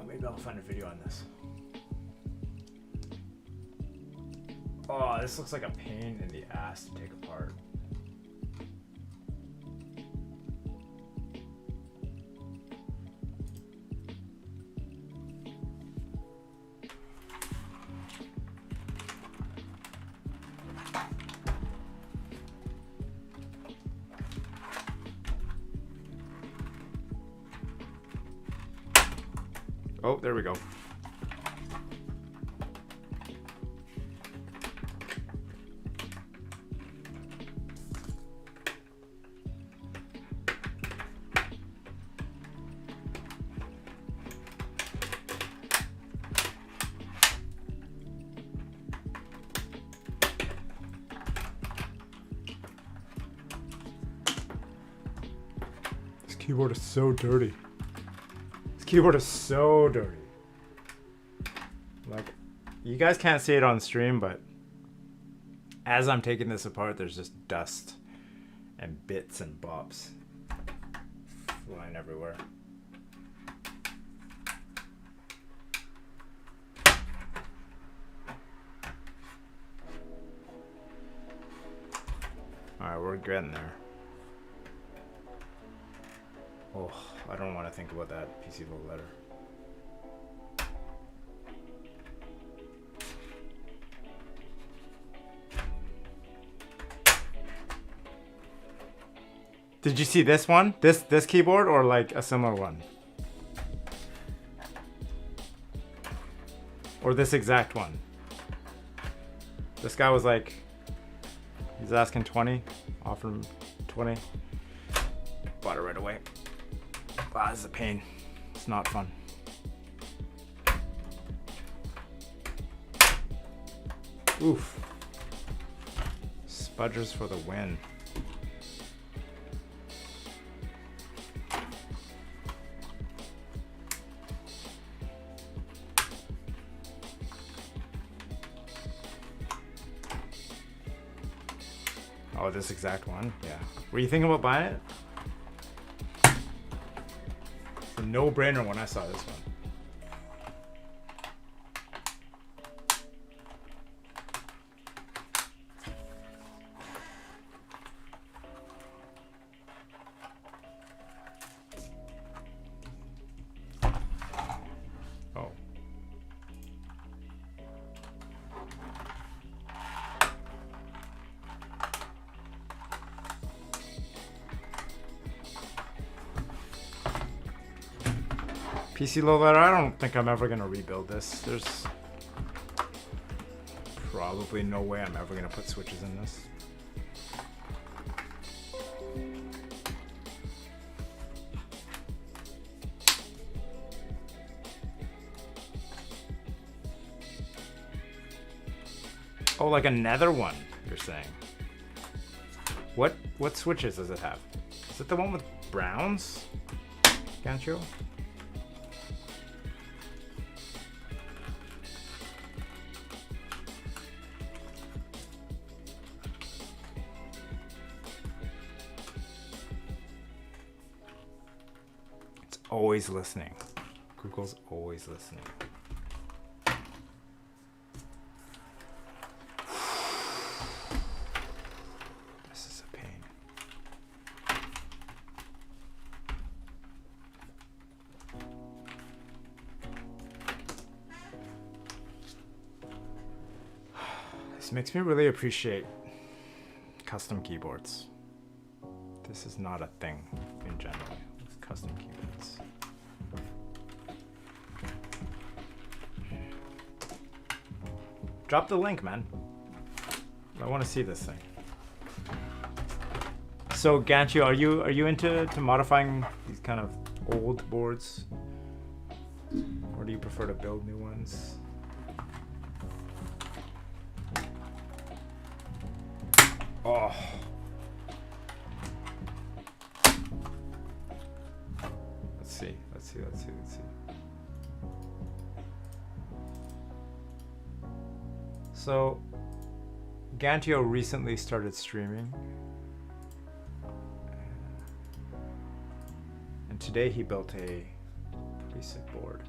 A: Maybe I'll find a video on this. Oh, this looks like a pain in the ass to take apart. Oh, there we go. This keyboard is so dirty. This keyboard is so dirty. Like, you guys can't see it on stream, but as I'm taking this apart, there's just dust and bits and bops flying everywhere. Alright, we're getting there. Oh, I don't want to think about that PC low letter. Did you see this one? This keyboard or like a similar one? Or this exact one? This guy was like, he's asking 20, offered him 20. Bought it right away. Wow, this is a pain. It's not fun. Oof. Spudgers for the win. Oh, this exact one? Yeah. Were you thinking about buying it? It's a no-brainer when I saw this one. Oh. PC low letter, I don't think I'm ever gonna rebuild this. There's probably no way I'm ever gonna put switches in this. Oh, like a nether one, you're saying. What switches does it have? Is it the one with browns? Gancho? always listening. Google's always listening. This is a pain. This makes me really appreciate custom keyboards. This is not a thing in general with custom keyboards. Drop the link, man. I want to see this thing. So Gantio, are you into modifying these kind of old boards, or do you prefer to build new ones? Oh. Let's see. So, Gantio recently started streaming. And today he built a pretty sick board.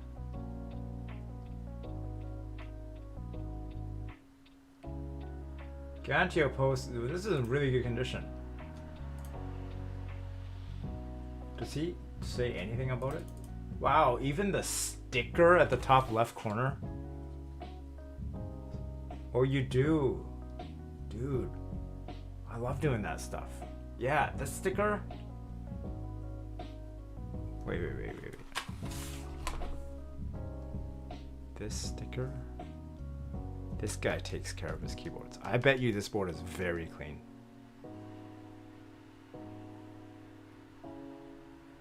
A: Gantio posts, this is in really good condition. Does he say anything about it? Wow, even the sticker at the top left corner. Oh, you do. Dude, I love doing that stuff. Yeah, the sticker. Wait. This sticker. This guy takes care of his keyboards. I bet you this board is very clean.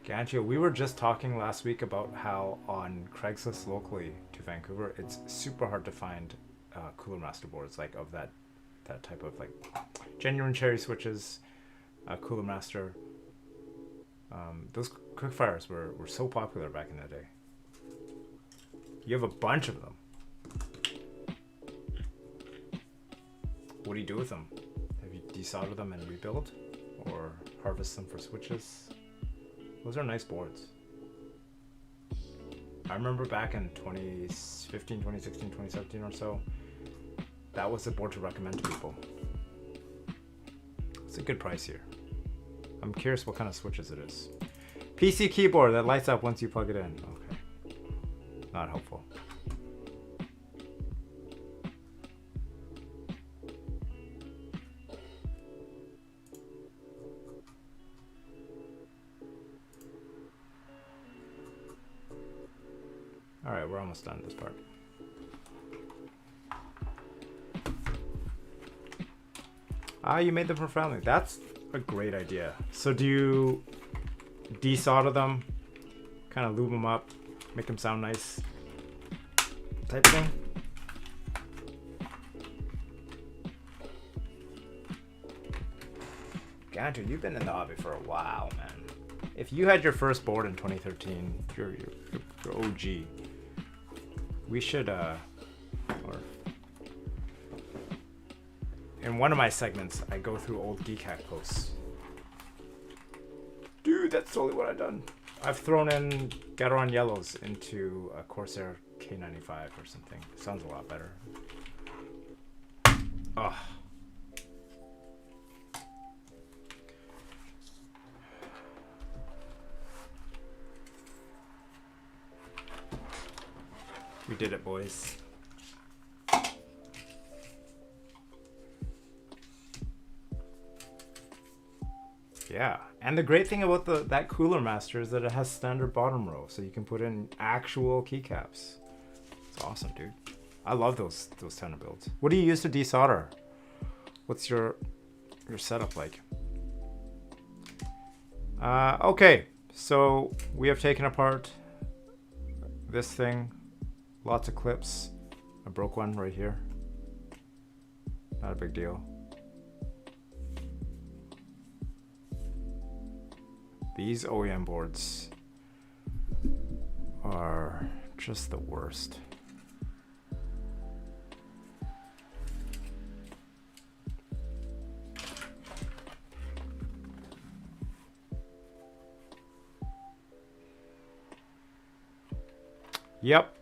A: Gantio, we were just talking last week about how on Craigslist locally to Vancouver, it's super hard to find Cooler Master boards like of that type of like genuine cherry switches, Cooler Master. Those Quickfires were so popular back in the day. You have a bunch of them. What do you do with them? Have you desolder them and rebuild, or harvest them for switches? Those are nice boards. I remember back in 2015, 2016, 2017 or so, that was the board to recommend to people. It's a good price here. I'm curious what kind of switches it is. PC keyboard that lights up once you plug it in. Okay. Not helpful. Alright, we're almost done this part. Ah, you made them for family. That's a great idea. So do you desolder them, kind of lube them up, make them sound nice type thing? Gantio, you've been in the hobby for a while, man. If you had your first board in 2013, you're OG. We should, or in one of my segments, I go through old Geek Hack posts. Dude, that's totally what I've done. I've thrown in Gateron Yellows into a Corsair K95 or something. Sounds a lot better. Ugh. We did it, boys. Yeah, and the great thing about that Cooler Master is that it has standard bottom row, so you can put in actual keycaps. It's awesome, dude. I love those kind of builds. What do you use to desolder? What's your setup like? Okay, so we have taken apart this thing. Lots of clips. I broke one right here. Not a big deal. These OEM boards are just the worst. Yep.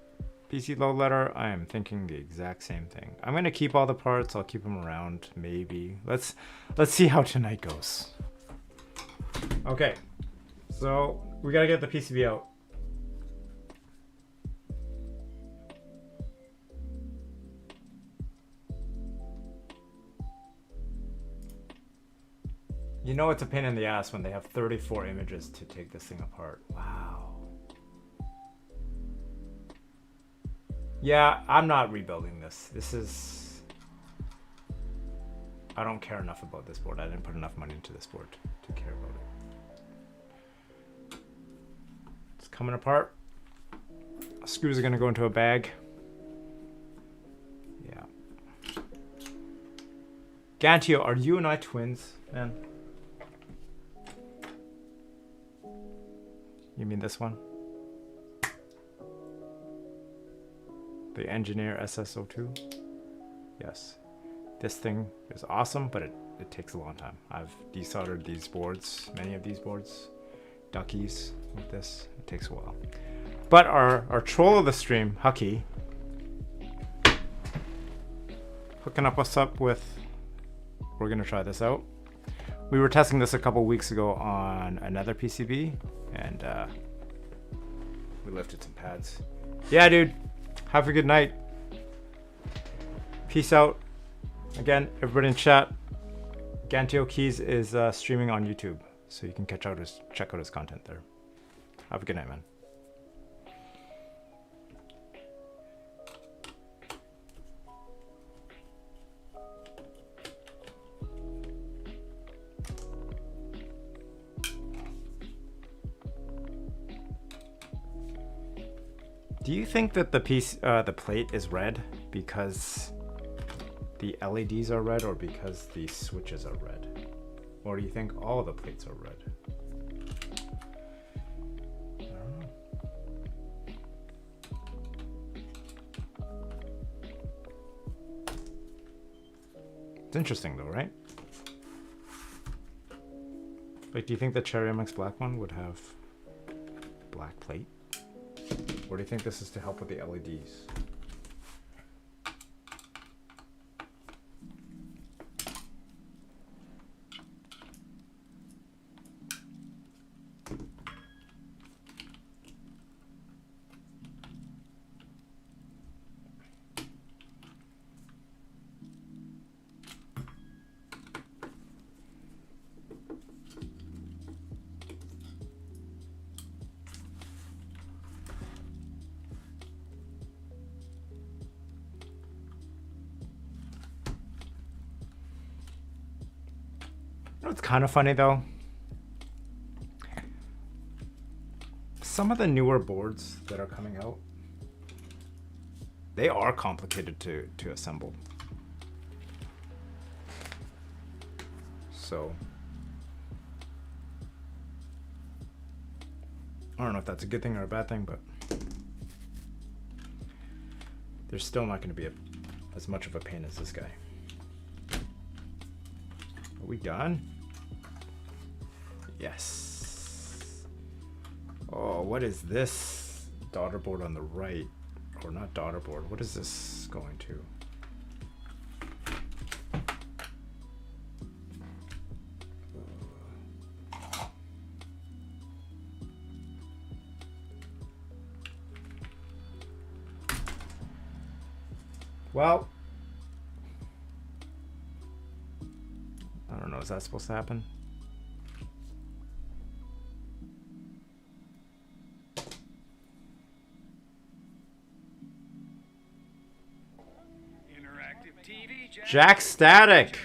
A: PC load letter. I am thinking the exact same thing. I'm gonna keep all the parts. I'll keep them around. Maybe. Let's see how tonight goes. Okay. So we gotta get the PCB out. You know it's a pain in the ass when they have 34 images to take this thing apart. Wow. Yeah, I'm not rebuilding this. This is... I don't care enough about this board. I didn't put enough money into this board to care about it. It's coming apart. Screws are gonna go into a bag. Yeah. Gantio, are you and I twins, man? You mean this one? The Engineer SS02? Yes. This thing is awesome, but it takes a long time. I've desoldered these boards, many of these boards, duckies with this. It takes a while. But our troll of the stream, Hucky, hooking us up with, we're gonna try this out. We were testing this a couple weeks ago on another PCB, and we lifted some pads. Yeah, dude. Have a good night. Peace out. Again, everybody in chat. Gantio Keys is streaming on YouTube, so you can check out his content there. Have a good night, man. Do you think that the plate is red because the LEDs are red, or because the switches are red? Or do you think all the plates are red? I don't know. It's interesting though, right? Like, do you think the Cherry MX Black one would have black plate? Or do you think this is to help with the LEDs? It's kind of funny though. Some of the newer boards that are coming out, they are complicated to assemble. So I don't know if that's a good thing or a bad thing, but there's still not going to be as much of a pain as this guy. Are we done? Yes. Oh, what is this daughter board on the right? Or not daughter board. What is this going to? Well, I don't know. Is that supposed to happen?
B: Interactive TV,
A: Jack Static.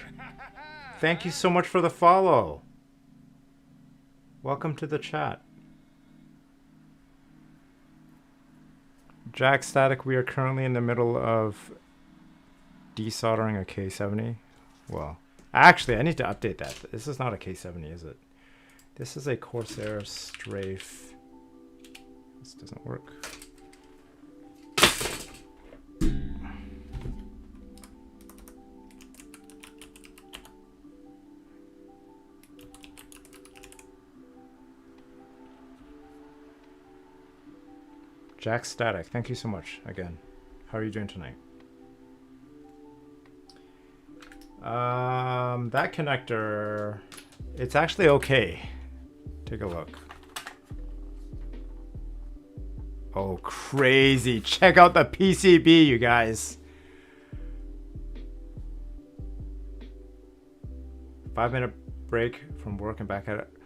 A: Thank you so much for the follow. Welcome to the chat. Jack Static, we are currently in the middle of desoldering a K70. Well, actually, I need to update that. This is not a K70, is it? This is a Corsair Strafe. This doesn't work. Jack Static, thank you so much again. How are you doing tonight? That connector, it's actually okay. Take a look. Oh, crazy. Check out the PCB, you guys. 5-minute break from work and back at it.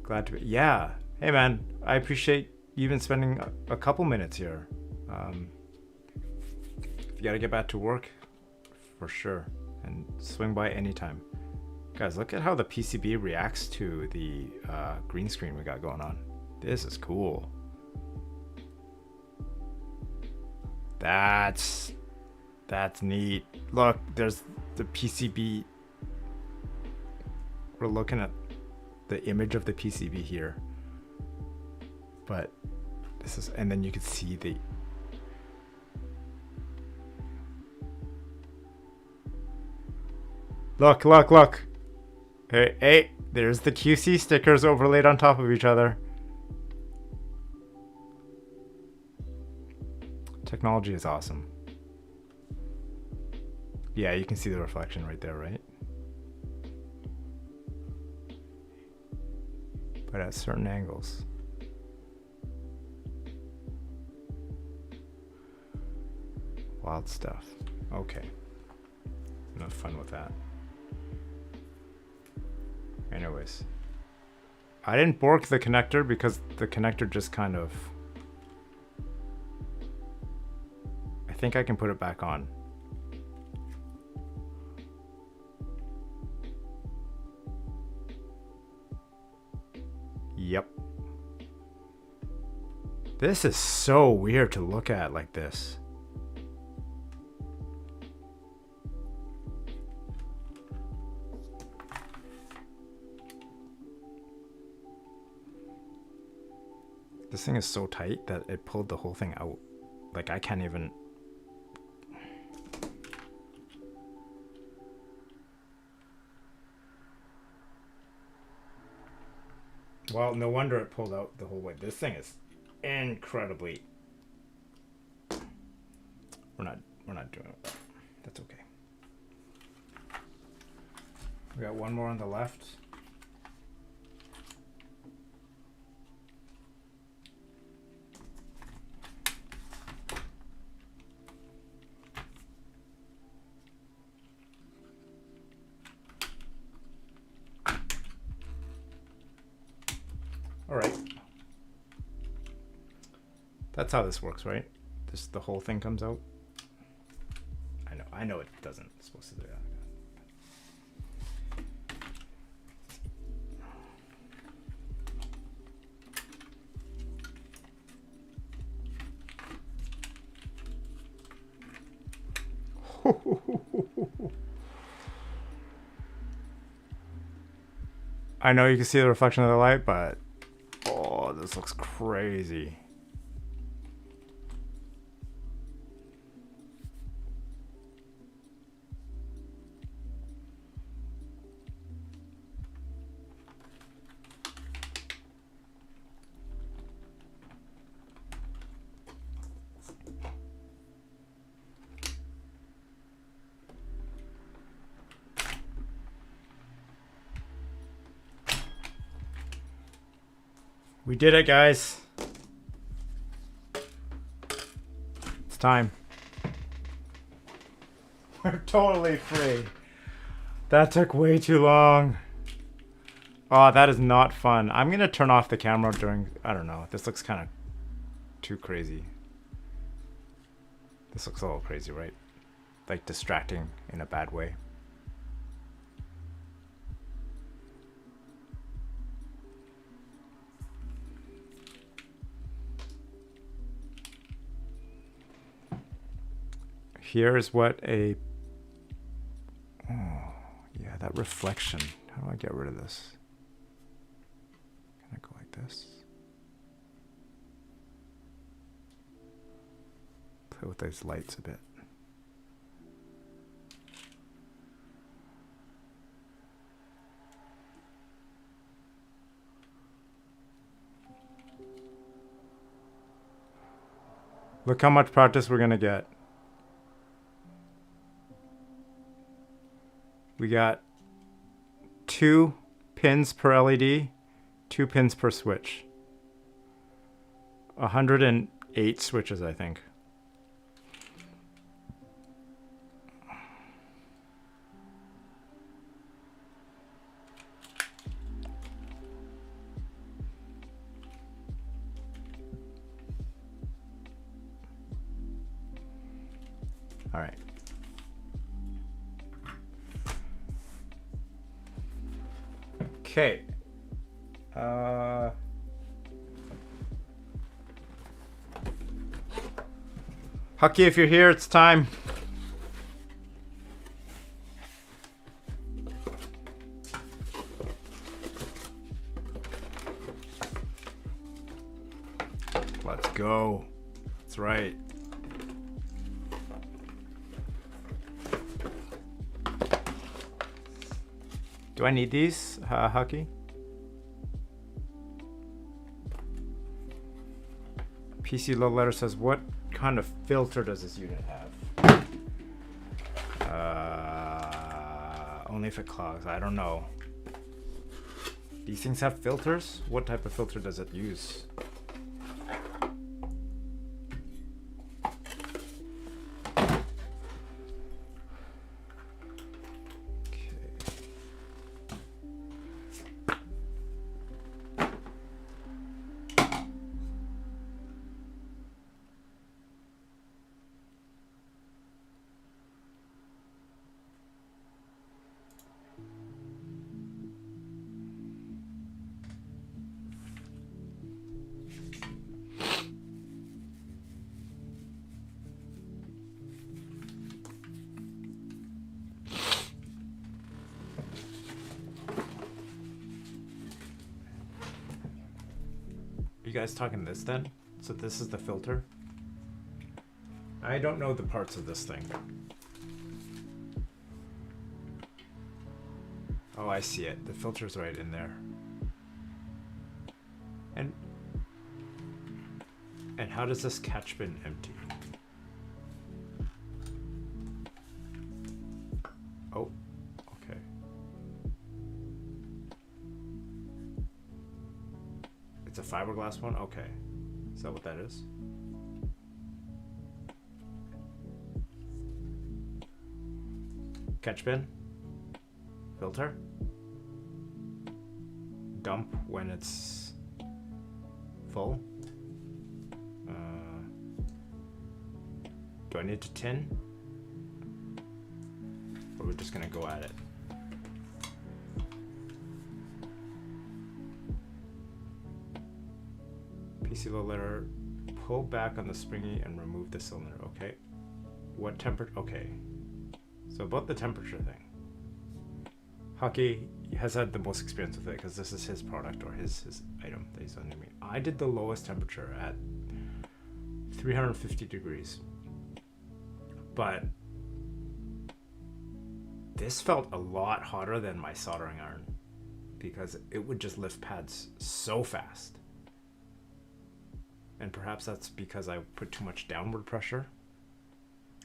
A: Glad to be. Yeah. Hey, man. I appreciate you even spending a couple minutes here. If you got to get back to work, for sure. And swing by anytime. Guys, look at how the PCB reacts to the green screen we got going on. This is cool. That's neat. Look, there's the PCB. We're looking at the image of the PCB here. But this is, and then you can see the look. Hey, there's the QC stickers overlaid on top of each other. Technology is awesome. Yeah, you can see the reflection right there, right? But at certain angles. Wild stuff. Okay. Enough fun with that. Anyways. I didn't bork the connector because the connector just kind of... I think I can put it back on. Yep. This is so weird to look at like this. This thing is so tight that it pulled the whole thing out. Like I can't even... Well, no wonder it pulled out the whole way. This thing is incredibly... We're not doing it. That's okay. We got one more on the left. All right. That's how this works, right? The whole thing comes out. I know it doesn't. It's supposed to do that. I know you can see the reflection of the light, but oh, this looks crazy. We did it, guys. It's time. We're totally free. That took way too long. Oh, that is not fun. I'm going to turn off the camera during... I don't know. This looks kind of too crazy. This looks a little crazy, right? Like distracting in a bad way. Here's what a... Oh, yeah, that reflection. How do I get rid of this? Can I go like this? Play with those lights a bit. Look how much practice we're gonna get. We got 2 pins per LED, 2 pins per switch. 108 switches, I think. All right. Okay. Hucky, if you're here, it's time. Let's go. That's right. Do I need these, Hucky? PC Low Letter says, what kind of filter does this unit have? Only if it clogs. I don't know. These things have filters? What type of filter does it use? You guys talking this then? So this is the filter? I don't know the parts of this thing. Oh, I see it. The filter's right in there. And how does this catch bin empty? Oh, okay. It's a fiberglass one? Okay. Is that what that is? Catch bin? Filter? Dump when it's full? Do I need to tin? Or we're just gonna go at it? PC Low Letter, pull back on the springy and remove the cylinder. Okay. What temperature? Okay. So about the temperature thing. Hucky has had the most experience with it because this is his product or his item that he's sending me. I did the lowest temperature at 350 degrees. But this felt a lot hotter than my soldering iron because it would just lift pads so fast. And perhaps that's because I put too much downward pressure.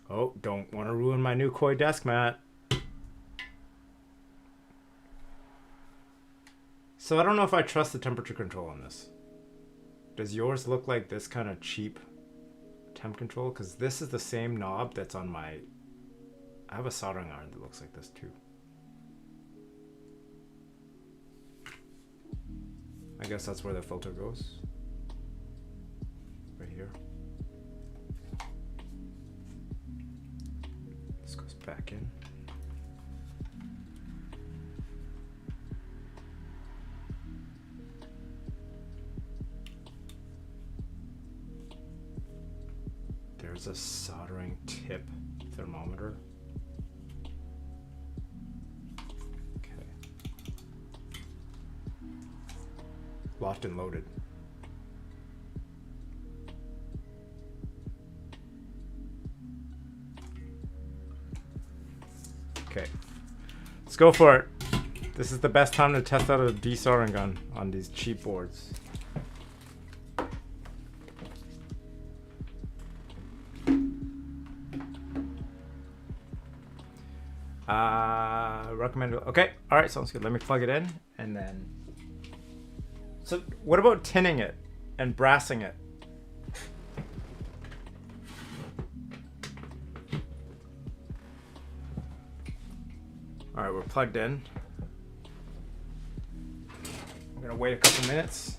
A: Oh, don't want to ruin my new Koi desk mat. So I don't know if I trust the temperature control on this. Does yours look like this kind of cheap temp control? Because this is the same knob that's on my... I have a soldering iron that looks like this too. I guess that's where the filter goes. Right here. This goes back in. There's a soldering tip thermometer. Okay. Locked and loaded. Okay. Let's go for it. This is the best time to test out a desoldering gun on these cheap boards. Recommend. Okay, all right, sounds good. Let me plug it in, and then. So, what about tinning it and brassing it? All right, we're plugged in. I'm gonna wait a couple minutes.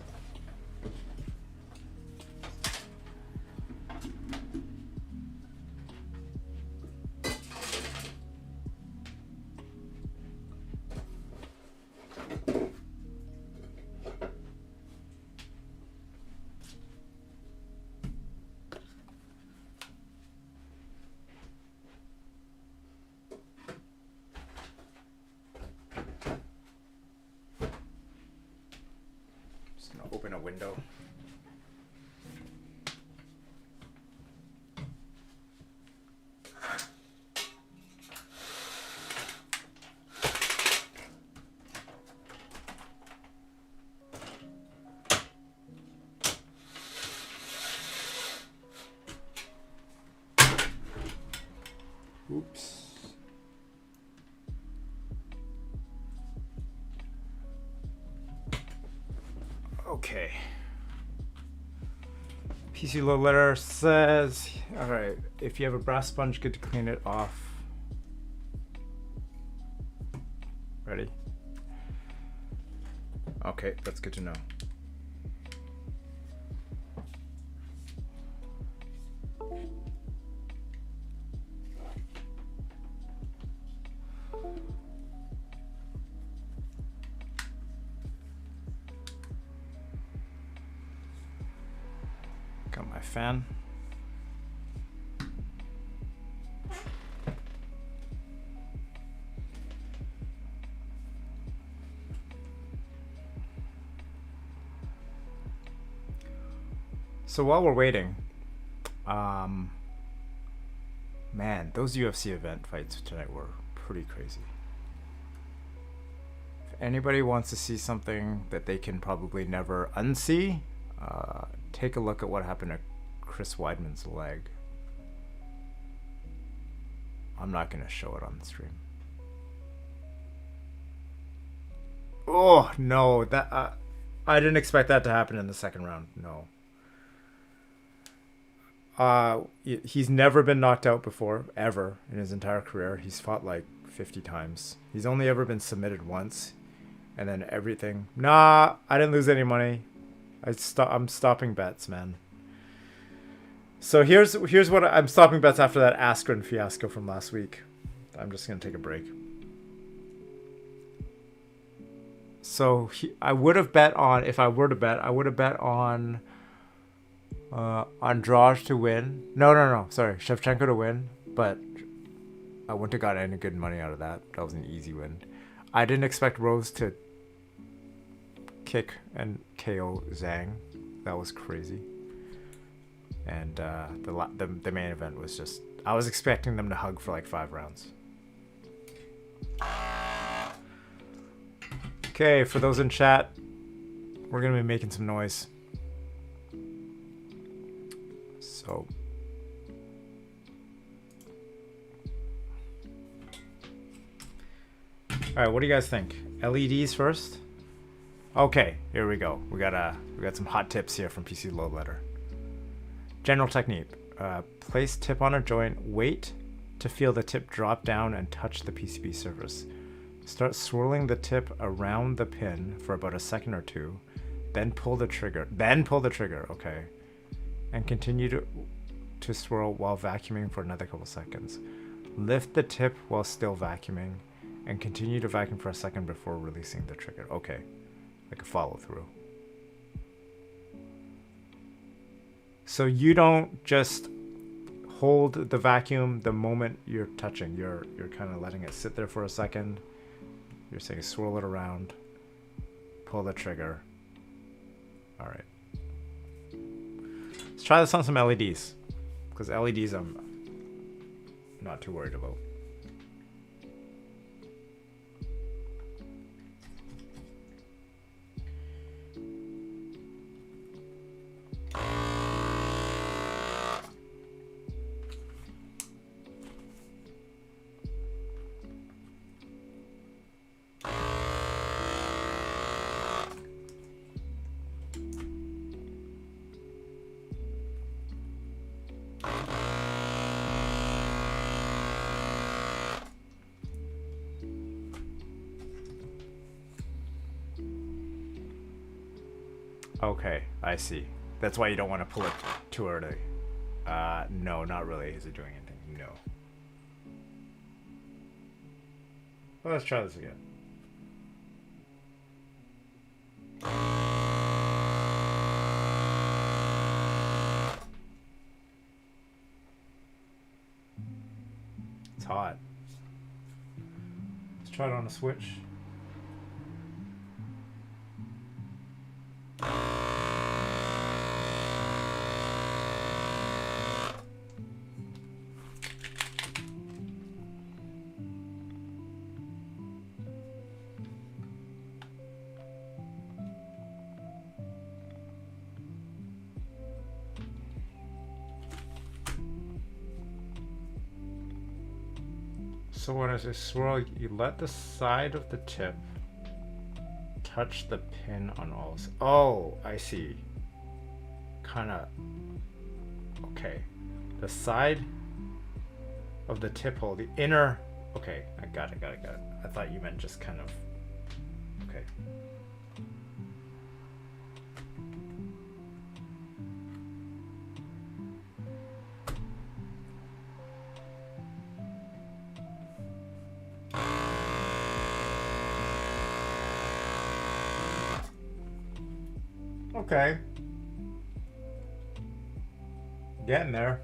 A: Open a window. Oops. Okay. PC Low Letter says, all right, if you have a brass sponge, good to clean it off. Ready? Okay, that's good to know. Got my fan. So while we're waiting, man, those UFC event fights tonight were pretty crazy. If anybody wants to see something that they can probably never unsee, take a look at what happened to Chris Weidman's leg. I'm not going to show it on the stream. Oh, no. That I didn't expect that to happen in the second round. No. He's never been knocked out before, ever, in his entire career. He's fought like 50 times. He's only ever been submitted once. And then everything. Nah, I didn't lose any money. I'm stopping bets, man. So here's what I'm stopping bets after that Askren fiasco from last week. I'm just gonna take a break. So I would have bet on, if I were to bet, I would have bet on Andrade to win. No, sorry, Shevchenko to win, but I wouldn't have got any good money out of that. That was an easy win. I didn't expect Rose to kick and KO Zhang. That was crazy. And the main event was just, I was expecting them to hug for like 5 rounds. Okay, for those in chat, we're gonna be making some noise. So all right, what do you guys think? LEDs first? Okay, here we go. We got some hot tips here from PC Low Letter. General technique: place tip on a joint, wait to feel the tip drop down and touch the PCB surface. Start swirling the tip around the pin for about a second or two, then pull the trigger. Okay, and continue to swirl while vacuuming for another couple seconds. Lift the tip while still vacuuming, and continue to vacuum for a second before releasing the trigger. Okay, like a follow through. So you don't just hold the vacuum the moment you're touching. You're kind of letting it sit there for a second. You're saying swirl it around, pull the trigger. All right. Let's try this on some LEDs, because LEDs I'm not too worried about. Okay, I see. That's why you don't want to pull it too early. No, not really. Is it doing anything? No. Well, let's try this again. It's hot. Let's try it on a Switch. So when I say swirl, you let the side of the tip touch the pin on all. Oh, I see. Kind of. Okay. The side of the tip hole, the inner. Okay, I got it. I thought you meant just kind of. Okay. Okay. Getting there.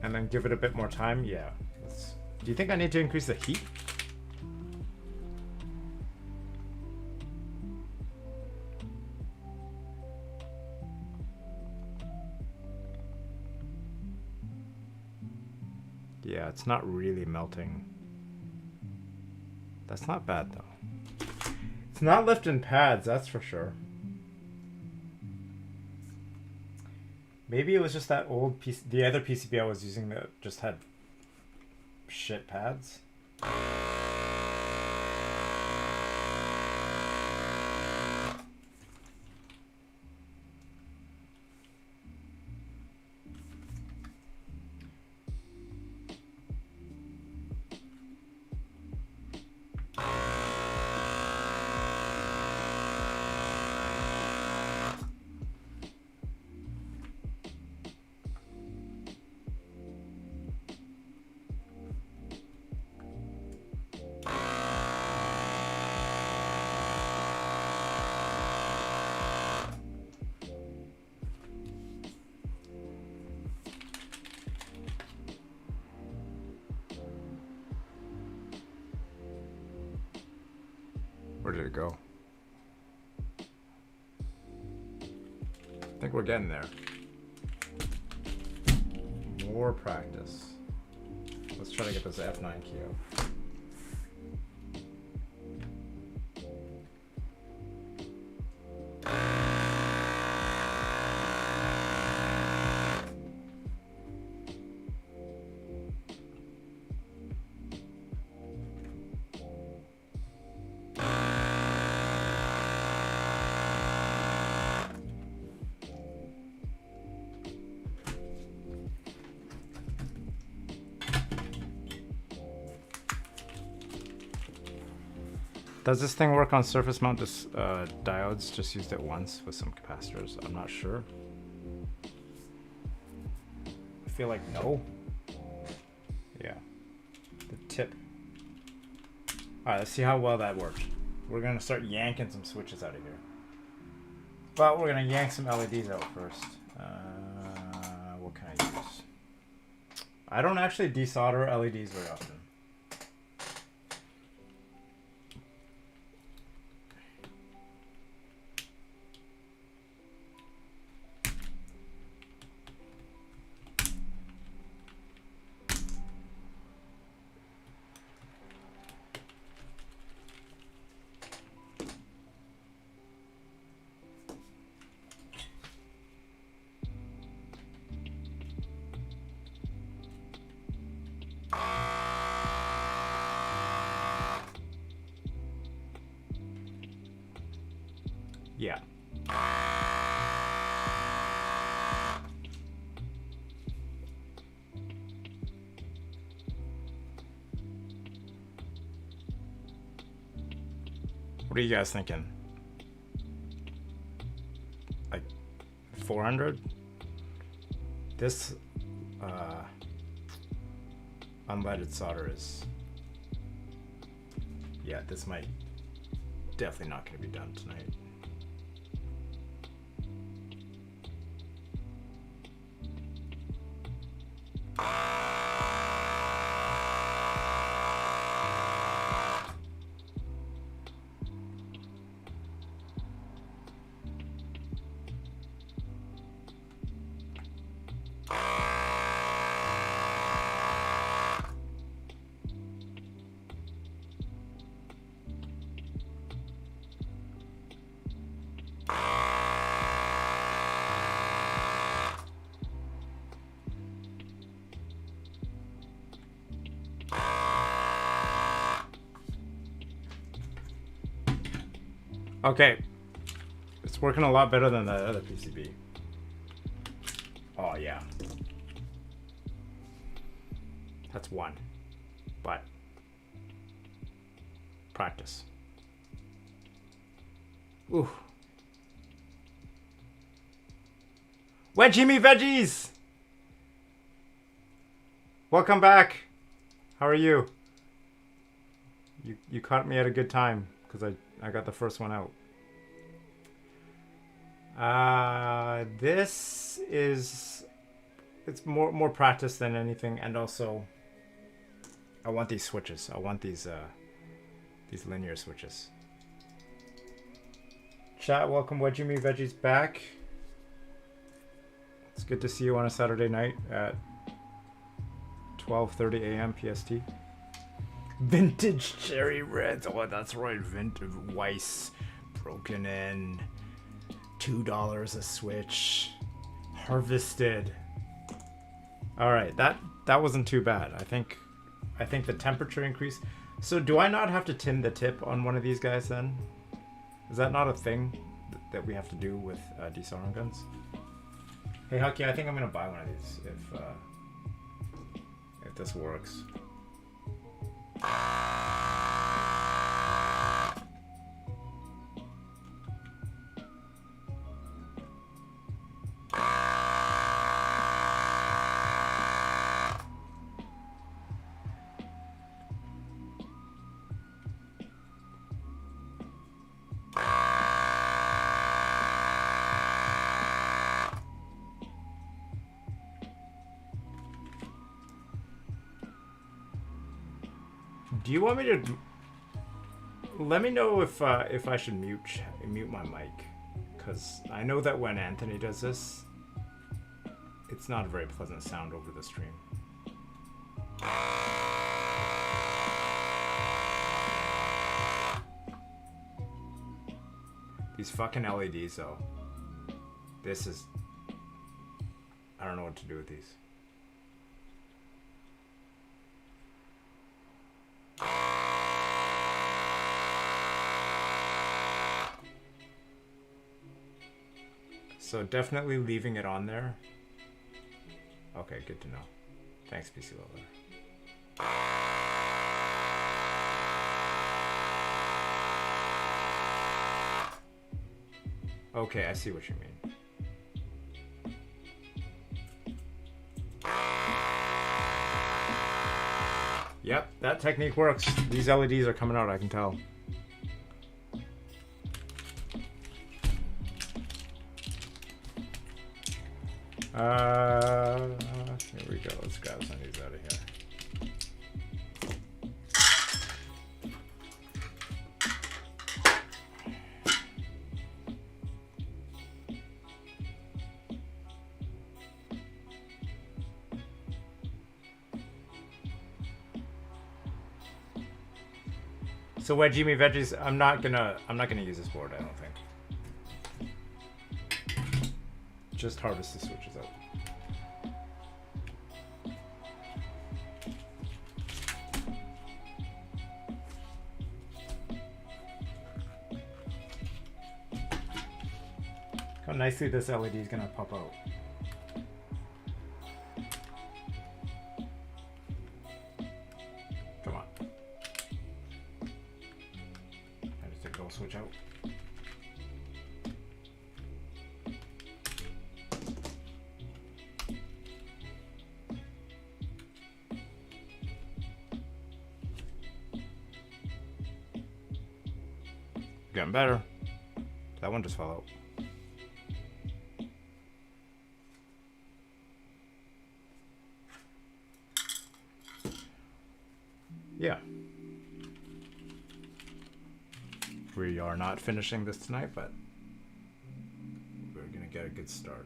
A: And then give it a bit more time. Yeah. Do you think I need to increase the heat? Yeah, it's not really melting. That's not bad though. It's not lifting pads, that's for sure. Maybe it was just that old piece. The other PCB I was using that just had shit pads. Where did it go? I think we're getting there. More practice. Let's try to get this F9 key out. Does this thing work on surface mount diodes? Just used it once with some capacitors. I'm not sure. I feel like no. Yeah. The tip. Alright, let's see how well that works. We're gonna start yanking some switches out of here. But we're gonna yank some LEDs out first. What can I use? I don't actually desolder LEDs very often. Yeah. What are you guys thinking? 400. This unleaded solder is, yeah, this might definitely not going to be done tonight. Okay, it's working a lot better than that other PCB. Oh yeah, that's one, but practice. Ooh. Wedgie me veggies! Welcome back. How are you? You caught me at a good time because I got the first one out. This is, it's more practice than anything, and also I want these switches. I want these linear switches. Chat, welcome Wedgie Me Veggies back. It's good to see you on a Saturday night at 12:30 a.m. PST. Vintage cherry reds. Oh, that's right. Vintage Weiss. Broken in. $2 a switch. Harvested. All right, that wasn't too bad. I think the temperature increase. So do I not have to tin the tip on one of these guys then? Is that not a thing that we have to do with desoldering guns? Hey Hucky, I think I'm gonna buy one of these if this works. Do you want me to? Let me know if I should mute my mic, because I know that when Anthony does this, it's not a very pleasant sound over the stream. These fucking LEDs though. This is, I don't know what to do with these. So definitely leaving it on there. Okay, good to know. Thanks, PC Lover. Okay, I see what you mean. Yep, that technique works. These LEDs are coming out, I can tell. Here we go. Let's grab some of these out of here. So Wedgie Me Veggies, I'm not gonna use this board, I don't think. Just harvest the switches out. How nicely this LED is gonna pop out. Come on. I just took the whole switch out. Getting better. That one just fell out. Yeah. We are not finishing this tonight, but we're gonna get a good start.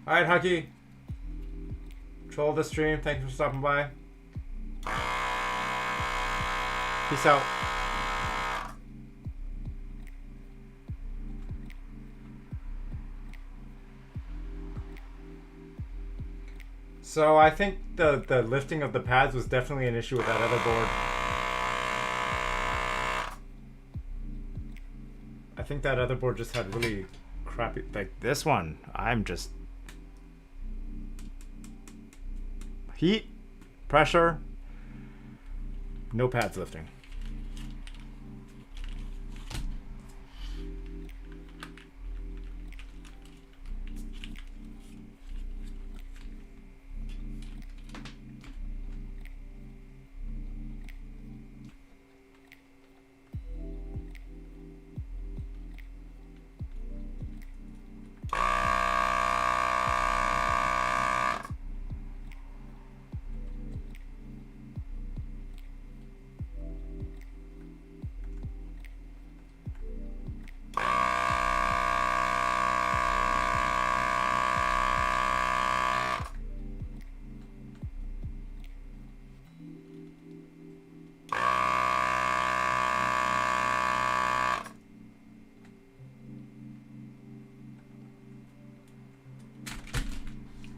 A: Alright, Hucky. Troll the stream. Thanks for stopping by. Peace out. So I think the lifting of the pads was definitely an issue with that other board. I think that other board just had really crappy, like this one. I'm just heat, pressure, no pads lifting.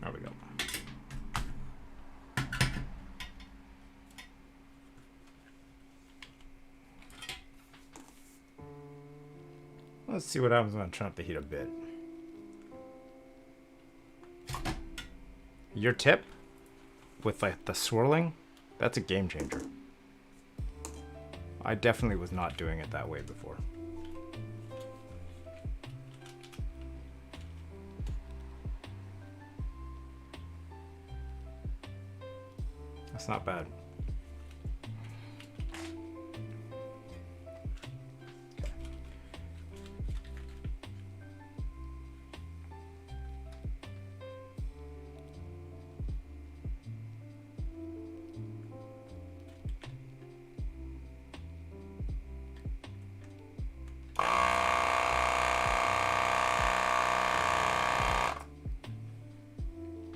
A: There we go. Let's see what happens when I turn up the heat a bit. Your tip with like the swirling, that's a game changer. I definitely was not doing it that way before. That's not bad.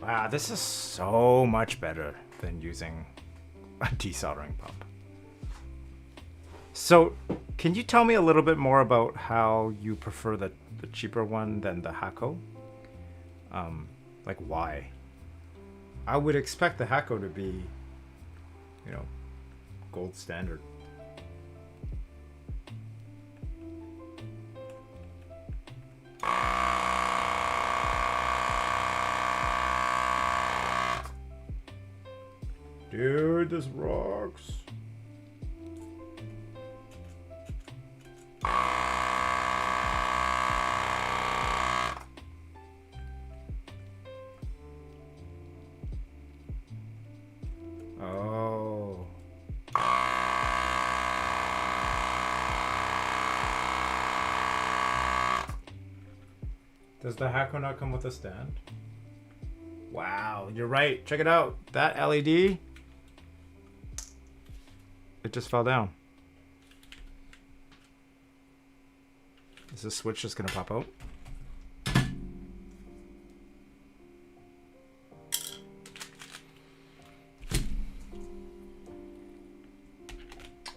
A: Wow, this is so much better than using a desoldering pump. So, can you tell me a little bit more about how you prefer the cheaper one than the Hakko? Like why? I would expect the Hakko to be, you know, gold standard. Dude, this rocks. Oh. Does the Hakko not come with a stand? Wow, you're right. Check it out. That LED, it just fell down. Is this switch just gonna pop out?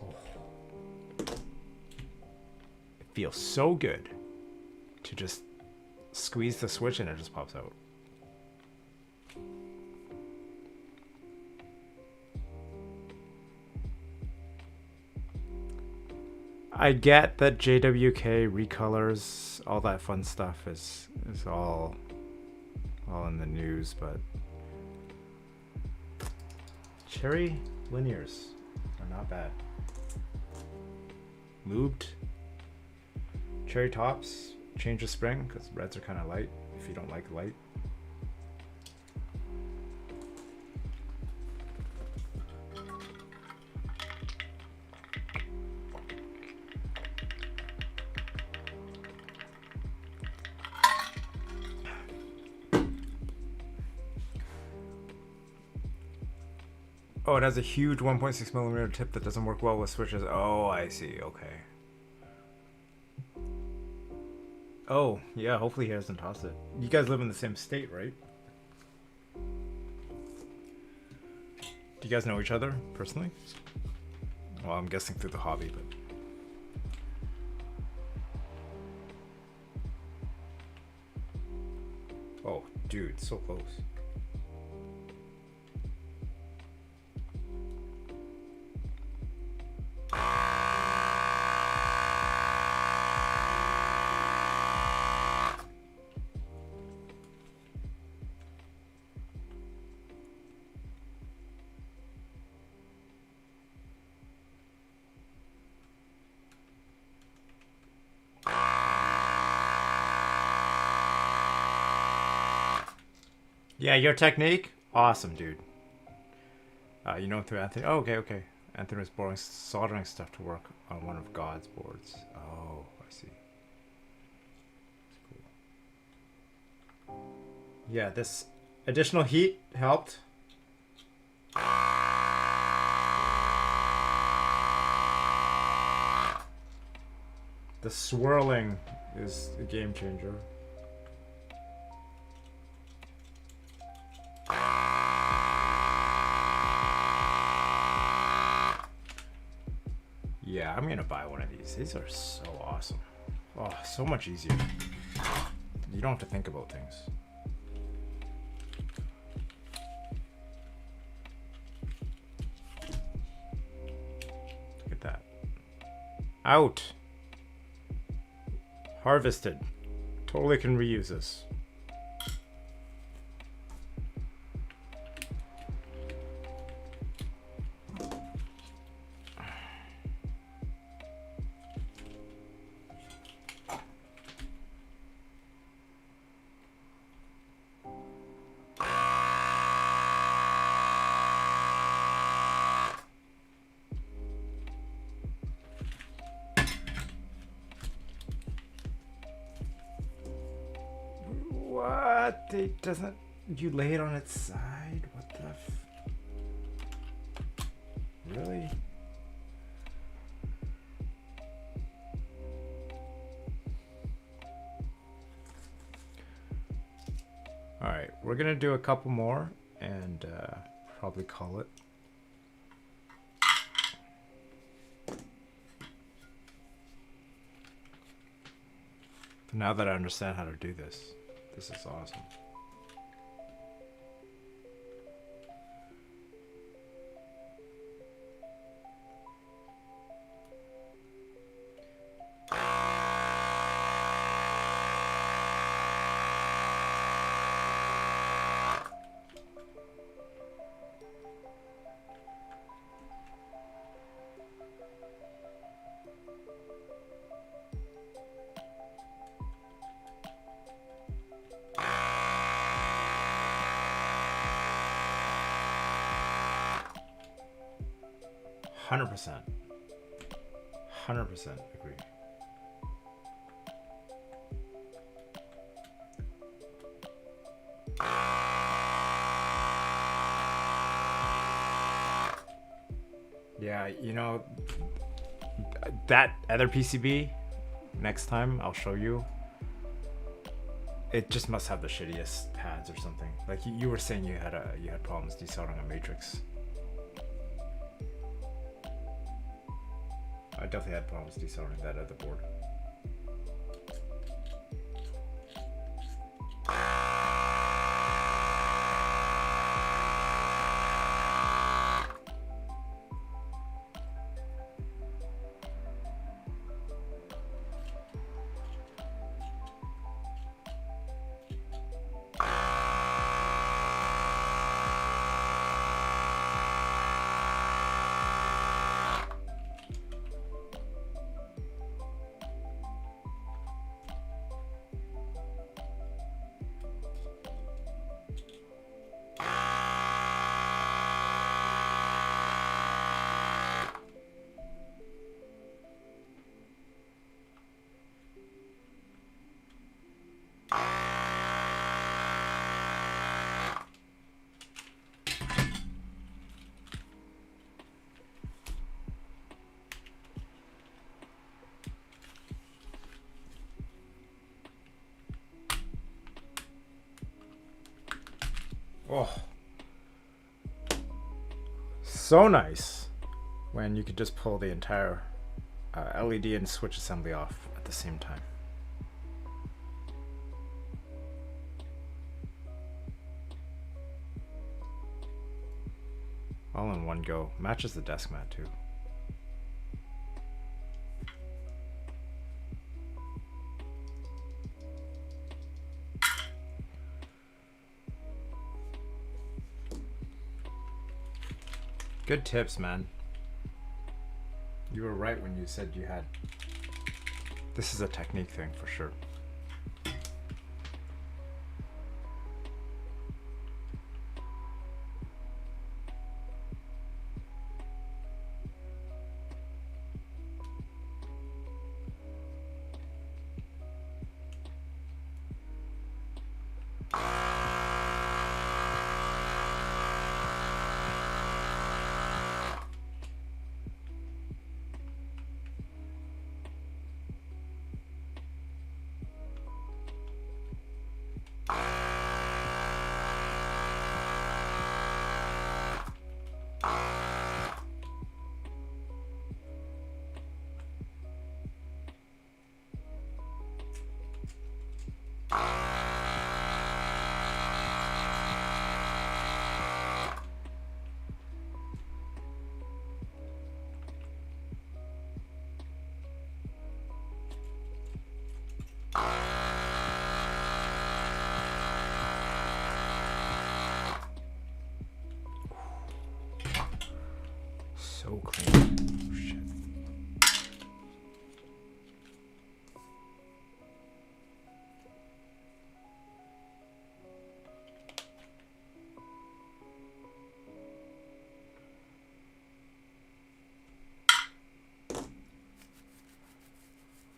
A: Oh. It feels so good to just squeeze the switch and it just pops out. I get that JWK recolors, all that fun stuff is all in the news, but Cherry linears are not bad. Lubed cherry tops, change the spring because reds are kind of light if you don't like light. Oh, it has a huge 1.6 millimeter tip that doesn't work well with switches. Oh, I see. Okay. Oh, yeah, hopefully he hasn't tossed it. You guys live in the same state, right? Do you guys know each other personally? Well, I'm guessing through the hobby, but... Oh, dude, so close. Yeah, your technique? Awesome, dude. You know through Anthony? Oh, okay, okay. Anthony was borrowing soldering stuff to work on one of God's boards. Oh, I see. That's cool. Yeah, this additional heat helped. The swirling is a game changer. Yeah, I'm gonna buy one of these. These are so awesome. Oh, so much easier. You don't have to think about things. Look at that. Out. Harvested. Totally can reuse this. What? It doesn't... You lay it on its side? What the Really? Alright, we're gonna do a couple more and probably call it. Now that I understand how to do this, this is awesome. Hundred percent agree. Yeah, you know, that other PCB, next time I'll show you. It just must have the shittiest pads or something. Like you were saying, you had problems desoldering a matrix. I definitely had problems desoldering that other board. 100% Oh, so nice when you could just pull the entire LED and switch assembly off at the same time. All in one go. Matches the desk mat too. Good tips, man. You were right when you said you had. This is a technique thing for sure. So clean. Oh, shit.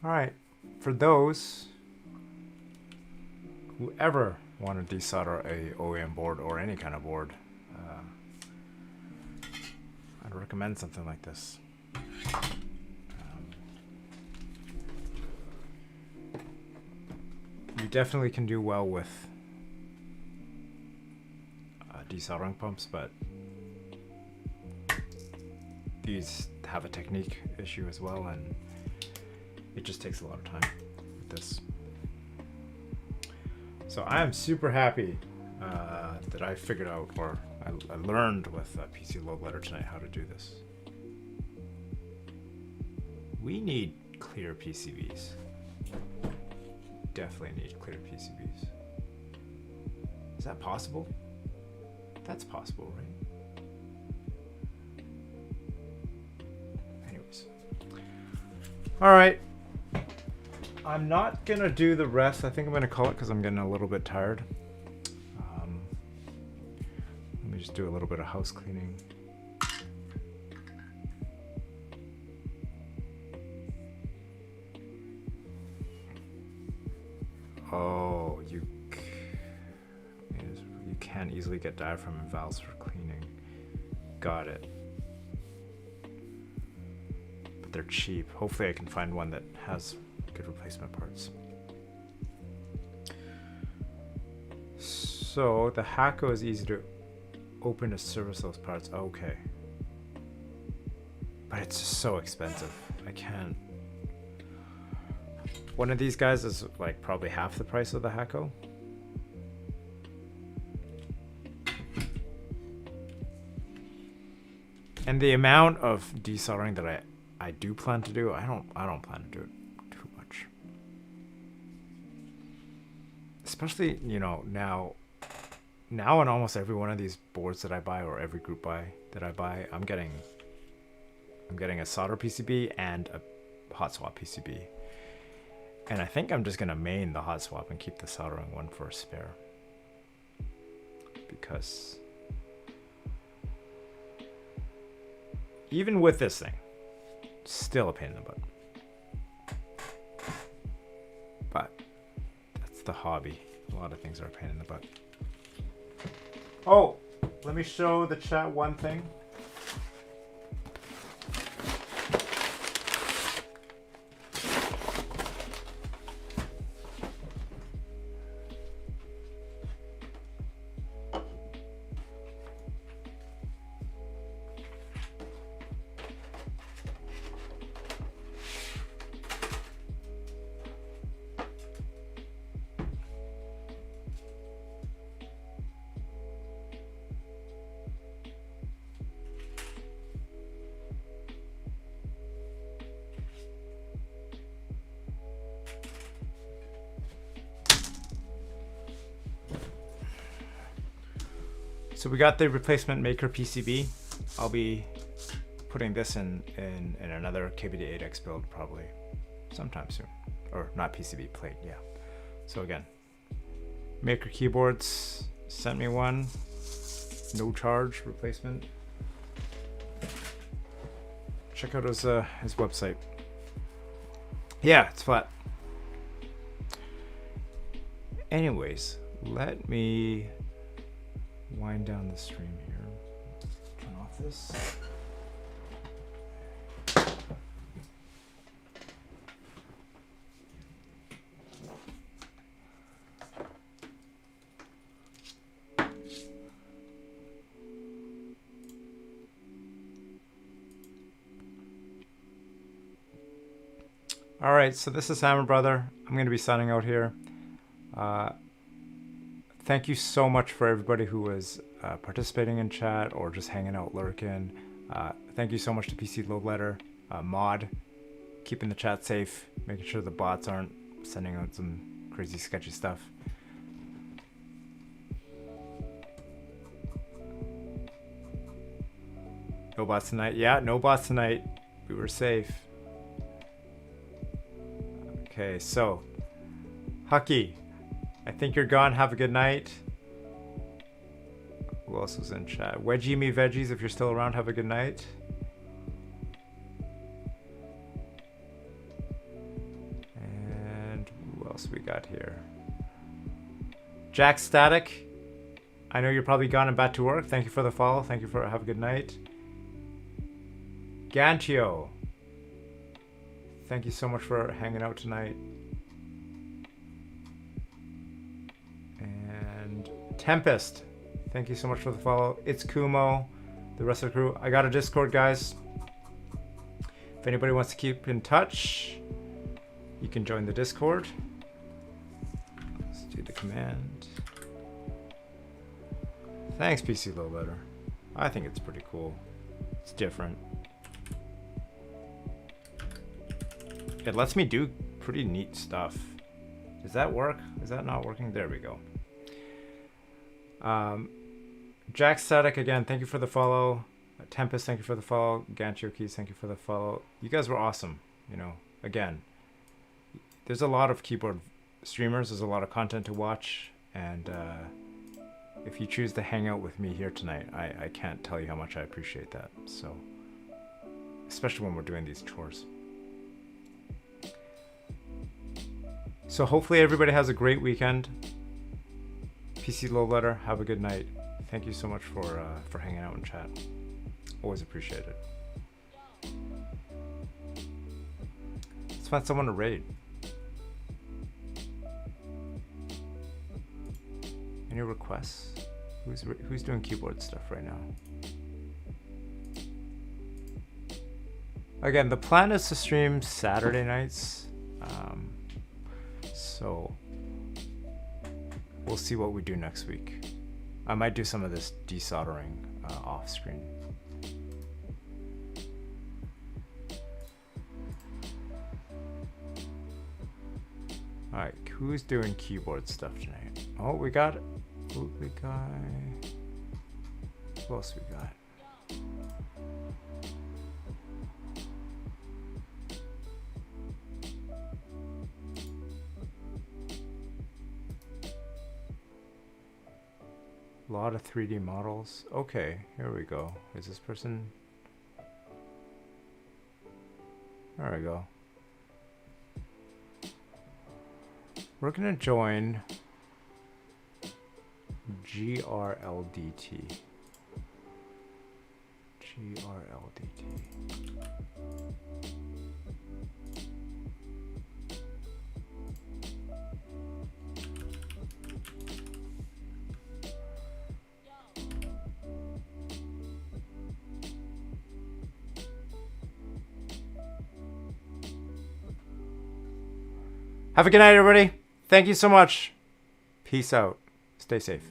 A: All right, for those who ever want to desolder a OEM board or any kind of board, I'd recommend something like this. You definitely can do well with desoldering pumps, but these have a technique issue as well, and it just takes a lot of time with this. So I am super happy that I figured out, or I learned with PC Load Letter tonight how to do this. We need clear PCBs. Definitely need clear PCBs. Is that possible? That's possible, right? Anyways. All right. I'm not gonna do the rest. I think I'm gonna call it because I'm getting a little bit tired. Let me just do a little bit of house cleaning. Oh, you can easily get diaphragm and valves for cleaning. Got it. But they're cheap. Hopefully I can find one that has good replacement parts. So the Hakko is easy to open to service those parts. Okay. But it's just so expensive. I can't. One of these guys is like probably half the price of the Hakko. And the amount of desoldering that I do plan to do, I don't plan to do it too much. Especially, you know, now on almost every one of these boards that I buy, or every group buy that I buy, I'm getting a solder PCB and a hot swap PCB. And I think I'm just gonna main the hot swap and keep the soldering one for a spare. Because even with this thing, still a pain in the butt. But that's the hobby. A lot of things are a pain in the butt. Oh, let me show the chat one thing. So we got the replacement Maker PCB. I'll be putting this in another KVD8X build probably sometime soon. Or not PCB, plate, yeah. So again, Maker Keyboards sent me one. No charge replacement. Check out his website. Yeah, it's flat. Anyways, let me wind down the stream here. Turn off this. All right, so this is Hammer Brother. I'm going to be signing out here. Thank you so much for everybody who was participating in chat or just hanging out, lurking. Thank you so much to PC Load Letter, Mod, keeping the chat safe, making sure the bots aren't sending out some crazy sketchy stuff. No bots tonight. Yeah, no bots tonight. We were safe. Okay, so Hucky, I think you're gone. Have a good night. Who else was in chat? Wedgie Me Veggies, if you're still around, have a good night. And who else we got here? Jack Static, I know you're probably gone and back to work. Thank you for the follow. Thank you for have a good night. Gantio, thank you so much for hanging out tonight. And Tempest, thank you so much for the follow. It's Kumo, the rest of the crew. I got a Discord, guys. If anybody wants to keep in touch, you can join the Discord. Let's do the command. Thanks, PC Low Letter. I think it's pretty cool. It's different. It lets me do pretty neat stuff. Does that work? Is that not working? There we go. Jack Static, again, thank you for the follow. Tempest, thank you for the follow. Gantio Keys, thank you for the follow. You guys were awesome. You know, again, there's a lot of keyboard streamers. There's a lot of content to watch. And if you choose to hang out with me here tonight, I can't tell you how much I appreciate that. So, especially when we're doing these chores. So hopefully everybody has a great weekend. PC Low Letter, have a good night. Thank you so much for hanging out in chat. Always appreciate it. Let's find someone to raid. Any requests? Who's doing keyboard stuff right now? Again, the plan is to stream Saturday nights. So we'll see what we do next week. I might do some of this desoldering off screen. All right, who's doing keyboard stuff tonight? Oh, we got who else we got? A lot of 3D models. Okay, here we go. Is this person? There we go. We're gonna join GRLDT. GRLDT. Have a good night, everybody. Thank you so much. Peace out. Stay safe.